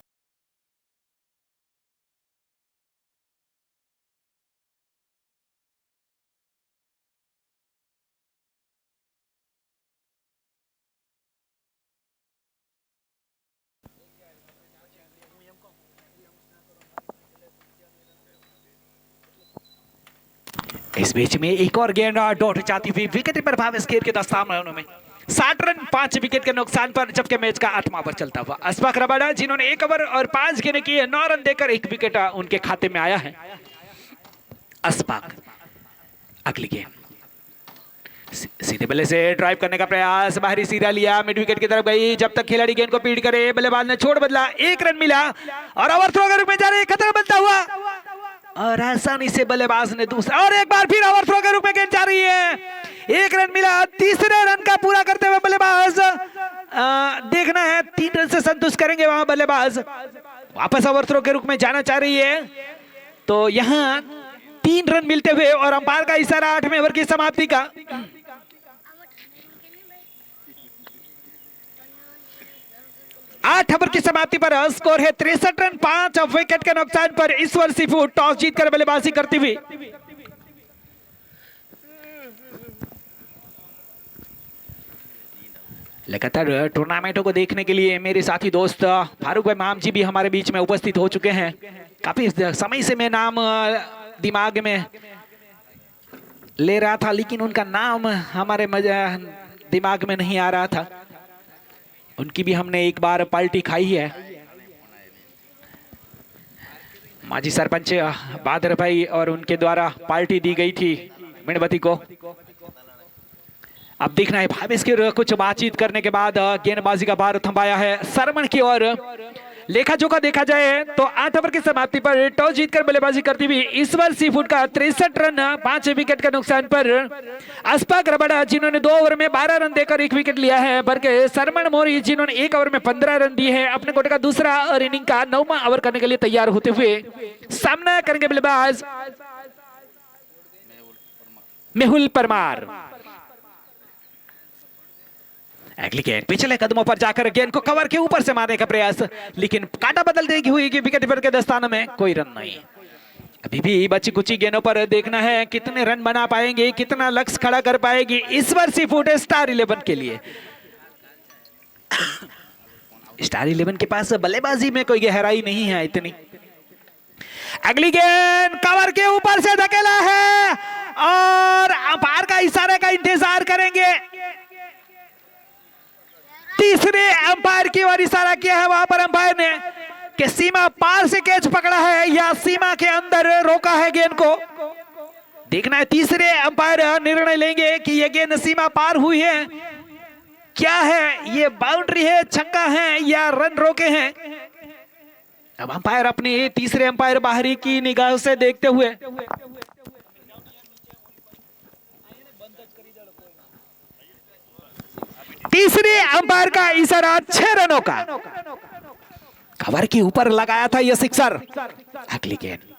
इस बीच में एक और गेंद डॉट जाती हुई विकेट पर भावेश खेर के दस्तावेजों में 60 रन 5 विकेट के नुकसान पर, जबकि मैच का 8वां ओवर चलता हुआ। अस्पाक रबाडा जिन्होंने 1 ओवर और 5 गेंद किए, 9 रन देकर 1 विकेट उनके खाते में आया है। अस्पाक अगली गेंद सीधे बल्ले से ड्राइव करने का प्रयास, बाहरी सीधा लिया, मिड विकेट की तरफ गई, जब तक खिलाड़ी गेंद को पीड़ करे, बल्लेबाज ने छोड़ बदला, 1 रन मिला और ओवर थ्रो के रूप में जा रहे, खतरा बनता हुआ और आसानी से बल्लेबाज ने दूसरा और एक बार फिर ओवर थ्रो के रूप में गेंद जा रही है। 1 रन मिला, तीसरे रन का पूरा करते हुए बल्लेबाज देखना है 3 रन से संतुष्ट करेंगे वहां बल्लेबाज। वापस ओवर थ्रो के रूप में जाना चाह रही है, तो यहां 3 रन मिलते हुए और अंपायर का इशारा 8वें ओवर की समाप्ति का। 8 ओवर की समाप्ति पर स्कोर है 63 रन 5 विकेट के नुकसान पर। ईश्वर सीफूड टॉस जीतकर बल्लेबाजी करती हुई लगातार टूर्नामेंटों को देखने के लिए मेरे साथी दोस्त फारूक भाई माम जी भी हमारे बीच में उपस्थित हो चुके हैं। काफी समय से मैं नाम दिमाग में ले रहा था, लेकिन उनका नाम हमारे दिमाग में नहीं आ रहा था। उनकी भी हमने एक बार पार्टी खाई है। माजी सरपंच बादर भाई और उनके द्वारा पार्टी दी गई थी मीणबती को। अब देखना है भावेश की कुछ बातचीत करने के बाद गेंदबाजी का भार थमाया है सरमन की ओर। लेखा जोखा देखा जाए तो 8 ओवर की समाप्ति पर टॉस जीतकर बल्लेबाजी करती हुई ईश्वर सीफूड का 63 रन 5 विकेट के नुकसान पर अस्पाक रबाडा जिन्होंने 2 ओवर में 12 रन देकर 1 विकेट लिया है, बल्कि सरमन मोरी जिन्होंने 1 ओवर में 15 रन दिए हैं, अपने कोटे का दूसरा और इनिंग का 9वां ओवर करने के लिए तैयार होते हुए सामना करेंगे बल्लेबाज मेहुल परमार। अगली गेंद पिछले कदमों पर जाकर गेंद को कवर के ऊपर से मारने का प्रयास, लेकिन काटा बदल देगी हुई कि विकेट पर के दस्ताने में कोई रन नहीं। अभी भी बची कुची गेंदों पर देखना है कितने रन बना पाएंगे, कितना लक्ष्य खड़ा कर पाएगी ईश्वर सीफूड स्टार 11 के लिए। स्टार 11 के पास बल्लेबाजी में कोई गहराई नहीं है इतनी। अगली गेंद कवर के ऊपर से धकेला है और अंपायर का इशारे का इंतजार करेंगे। तीसरे अंपायर की ओर इशारा किया है वहां पर अंपायर ने कि सीमा पार से कैच पकड़ा है या सीमा के अंदर रोका है गेंद को। देखना है तीसरे अंपायर निर्णय लेंगे कि यह गेंद सीमा पार हुई है, क्या है ये, बाउंड्री है, छक्का है या रन रोके हैं। अब अंपायर अपनी तीसरे अंपायर बाहरी की निगाह से देखते हुए तीसरे अंपायर का इशारा 6 रनों का, कवर के ऊपर लगाया था यह सिक्सर। अगली गेंद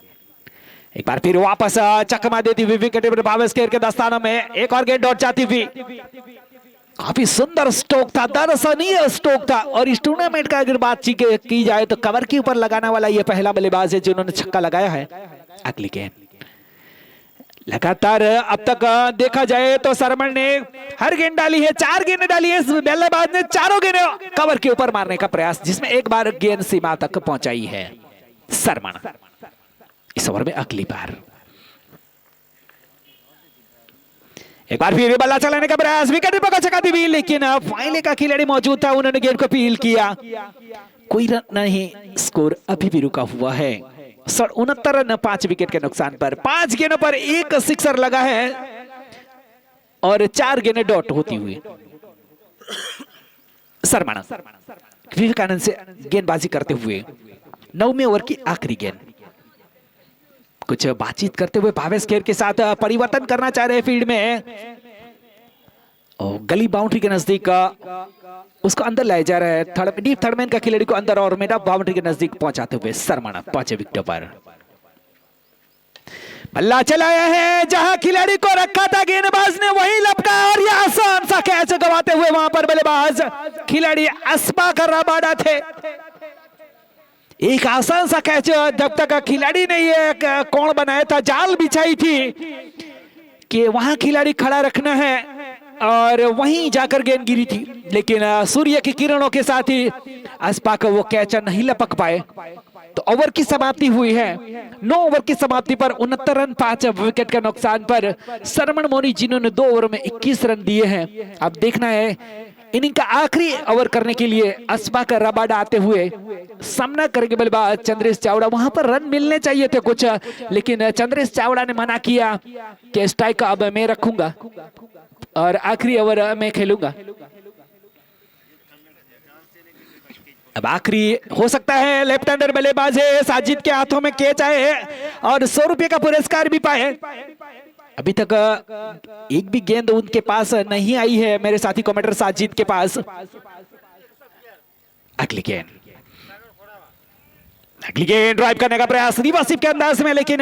एक बार फिर वापस चकमा देती हुई विकेट भावेश खेर के दस्तानों में एक और गेंद डॉट जाती हुई। काफी सुंदर स्ट्रोक था, दर्शनीय स्ट्रोक था। और इस टूर्नामेंट का अगर बातचीत की जाए तो कवर के ऊपर लगाने वाला यह पहला बल्लेबाज है जिन्होंने छक्का लगाया है। अगली गेंद लगातार अब तक देखा जाए तो शर्मा ने हर गेंद डाली है, 4 गेंद डाली है। इस बल्लेबाज ने चारों गेंद कवर के ऊपर मारने का प्रयास, जिसमें एक बार गेंद सीमा तक पहुंचाई है शर्मा इस ओवर में। अगली बार एक बार फिर बल्ला चलाने का प्रयास, विकेट पकड़ सका थी लेकिन फाइनल का खिलाड़ी मौजूद था, उन्होंने गेंद को अपील किया। कोई रन नहीं, स्कोर अभी भी रुका हुआ है। 69 रन 5 विकेट के नुकसान पर। 5 गेंदों पर 1 सिक्सर लगा है और 4 गेंदें डॉट होती हुई। शर्मा विवेकानंद से गेंदबाजी करते हुए 9वें ओवर की आखिरी गेंद। कुछ बातचीत करते हुए भावेश खेर के साथ परिवर्तन करना चाह रहे फील्ड में और गली बाउंड्री के नजदीक उसको अंदर लाया जा रहा है। डीप थर्डमैन का खिलाड़ी को अंदर और मिड बाउंड्री के नजदीक पहुंचाते हुए शर्मा 5 विकेटों पर। बल्ला चलाया है, जहां खिलाड़ी को रखा था गेंदबाज ने वही लपका और यह आसान सा कैच गवाते हुए वहां पर बल्लेबाज खिलाड़ी अस्पाकर रबाडा थे। एक आसान सा कैच, जब तक खिलाड़ी ने ये कोण बनाया था, जाल बिछाई थी कि वहां खिलाड़ी खड़ा रखना है और वहीं जाकर गेंद गिरी थी, लेकिन सूर्य की किरणों के साथ ही अस्पाक वो कैच नहीं लपक पाए। तो ओवर की समाप्ति हुई है। 9 ओवर की समाप्ति पर 69 रन 5 विकेट के नुकसान पर सरमन मोनी, जिन्होंने 2 ओवर में 21 रन दिए हैं। अब देखना है इनिंग का आखिरी ओवर करने के लिए अस्पाकर रबाडा आते हुए सामना करेंगे बल्लेबाज चंद्रेश चावड़ा। वहां पर रन मिलने चाहिए थे कुछ, लेकिन चंद्रेश चावड़ा ने मना किया कि स्ट्राइक अब मैं रखूंगा और आखिरी ओवर मैं खेलूंगा। अब आखिरी हो सकता है, लेफ्ट हैंडर बल्लेबाज है, साजिद के हाथों में कैच आए और 100 रुपए का पुरस्कार भी पाए। अभी तक एक भी गेंद उनके पास नहीं आई है, मेरे साथी कमेंटर साजिद के पास। अगली गेंद ड्राइव करने का प्रयास रिवर्सिव के अंदाज में, लेकिन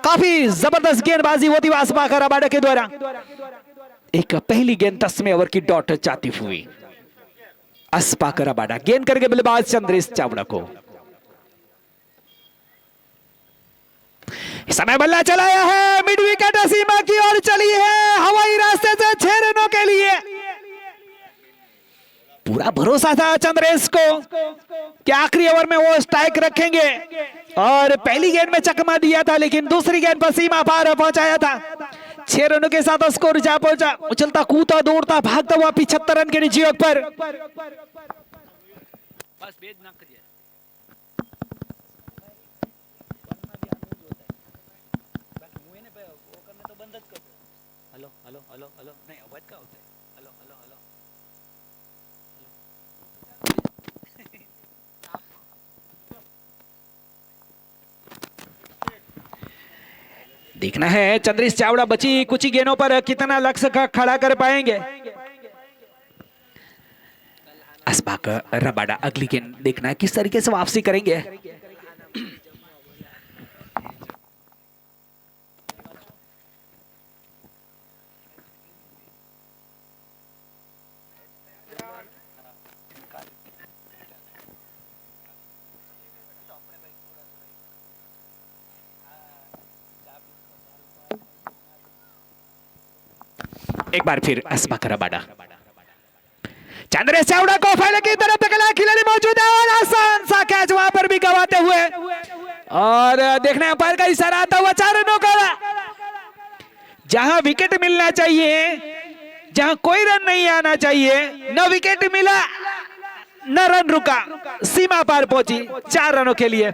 काफी जबरदस्त गेंदबाजी होती है अस्पाकर रबाडा के द्वारा। एक पहली गेंद 10वें ओवर की डॉट जाती हुई। अस्पाकर रबाडा गेंद करके बल्लेबाज चंद्रेश चावड़ा को। इस समय बल्ला चलाया है, मिड विकेट सीमा की ओर चली है हवाई रास्ते से 6 रनों के लिए। पूरा भरोसा था चंद्रेश को कि आखिरी ओवर में वो स्ट्राइक रखेंगे और पहली गेंद में चकमा दिया था, लेकिन दूसरी गेंद पर सीमा पार पहुंचाया था। 6 रनों के साथ स्कोर जा पहुंचा। उछलता कूदता दौड़ता भागता हुआ 75 रन के निजीयोग पर। देखना है चंद्रेश चावड़ा बची कुछ ही गेंदों पर कितना लक्ष्य का खड़ा कर पाएंगे। अस्पाकर रबाडा अगली गेंद देखना है किस तरीके से वापसी करेंगे। एक बार फिर अस्पाकर रबाडा, चंद्रेश चावड़ा को फैले की तरफ धकेला, खिलाड़ी मौजूद है और आसान सा कैच वहां पर भी गवाते हुए और देखना अंपायर का इशारा आता हुआ 4 रनों का। जहां विकेट मिलना चाहिए, जहां कोई रन नहीं आना चाहिए, न विकेट मिला न रन रुका, सीमा पार पहुंची 4 रनों के लिए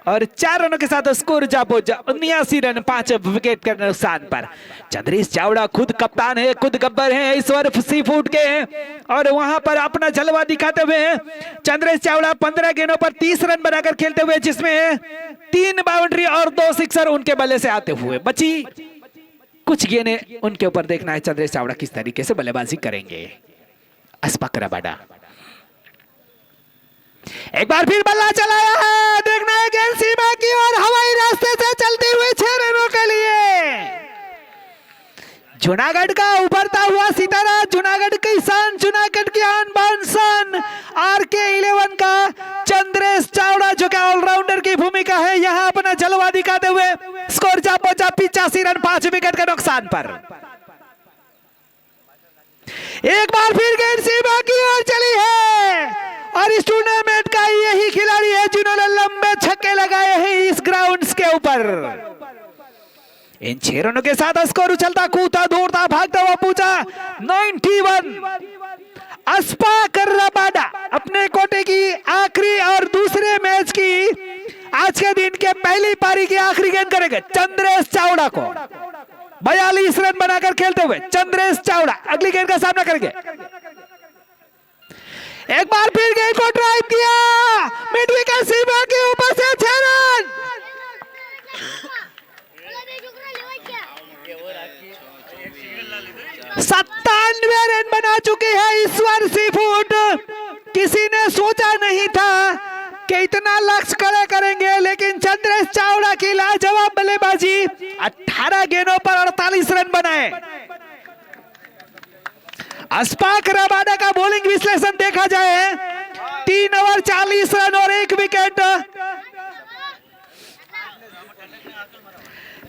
और 4 रनों के साथ स्कोर जा पहुंचा 79 रन 5 विकेट के नुकसान पर। चंद्रेश चावड़ा खुद कप्तान है, खुद गब्बर है, ईश्वर सी फूट के हैं और वहां पर अपना जलवा दिखाते हुए चंद्रेश चावड़ा 15 गेंदों पर 30 रन बनाकर खेलते हुए, जिसमें 3 बाउंड्री और 2 सिक्सर उनके बल्ले से आते हुए बची कुछ गेंदें उनके ऊपर। देखना है चंद्रेश चावड़ा किस तरीके से बल्लेबाजी करेंगे। अस्पाक रबाडा एक बार फिर बल्ला चलाया है, देखना है गेंद सीमा की और हवाई रास्ते से चलते हुए 6 रनों के लिए। जूनागढ़ का उभरता हुआ सितारा, जूनागढ़ की शान, जूनागढ़ की आन बान शान RK11 का चंद्रेश चावड़ा, जो कि ऑलराउंडर की भूमिका है, यहां अपना जलवा दिखाते हुए स्कोर जा पहुंचा 85 रन 5 विकेट के नुकसान पर। एक बार फिर गेंद सीमा की ओर चली है और इस टूर्नामेंट का यही खिलाड़ी है जिन्होंने लंबे छक्के लगाए हैं इस ग्राउंड के ऊपर। इन 6 रनों के साथ स्कोर उछलता कूदता दौड़ता भागता हुआ पूछा 91। अस्पाक रबाडा अपने कोटे की आखिरी और दूसरे मैच की आज के दिन के पहली पारी की आखिरी गेंद करेंगे चंद्रेश चावड़ा को। 42 रन बनाकर खेलते हुए चंद्रेश चावड़ा अगली गेंद का सामना करेंगे। एक बार फिर गेंद को ड्राइव किया, मिड विकेट सीमा के ऊपर से 6 रन। 97 रन बना चुके हैं ईश्वर सी फूट। किसी ने सोचा नहीं था कि इतना लक्ष्य खड़ा करेंगे, लेकिन चंद्रेश चावड़ा की लाजवाब बल्लेबाजी 18 गेंदों पर 48 रन बनाए। अस्पाक रबाडा का बॉलिंग विश्लेषण देखा जाए 3 ओवर 40 रन और 1 विकेट।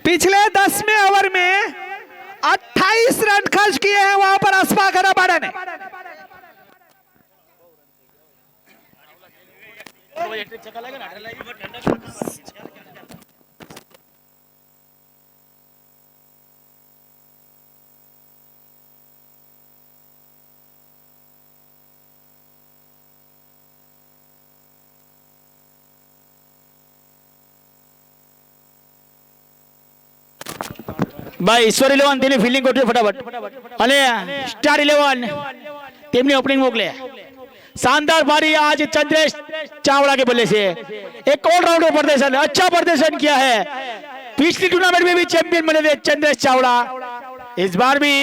पिछले 10वें ओवर में 28 रन खर्च किए हैं वहां पर अस्पाक रबाडा ने। भाई ईश्वर 11 તેની ફિલ્ડિંગ ગોઠવી ફટાફટ અને સ્ટાર 11 તેમની ઓપનિંગ મોકલે। शानदार पारी आज चंद्रेश चावड़ा के बल्ले से, एक ऑलराउंडर प्रदर्शन, अच्छा प्रदर्शन किया है। पिछली टूर्नामेंट में भी चैंपियन बने थे चंद्रेश चावड़ा, इस बार भी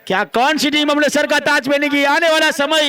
क्या कौन सी टीम अपने सर का ताज पहनेगी, आने वाला समय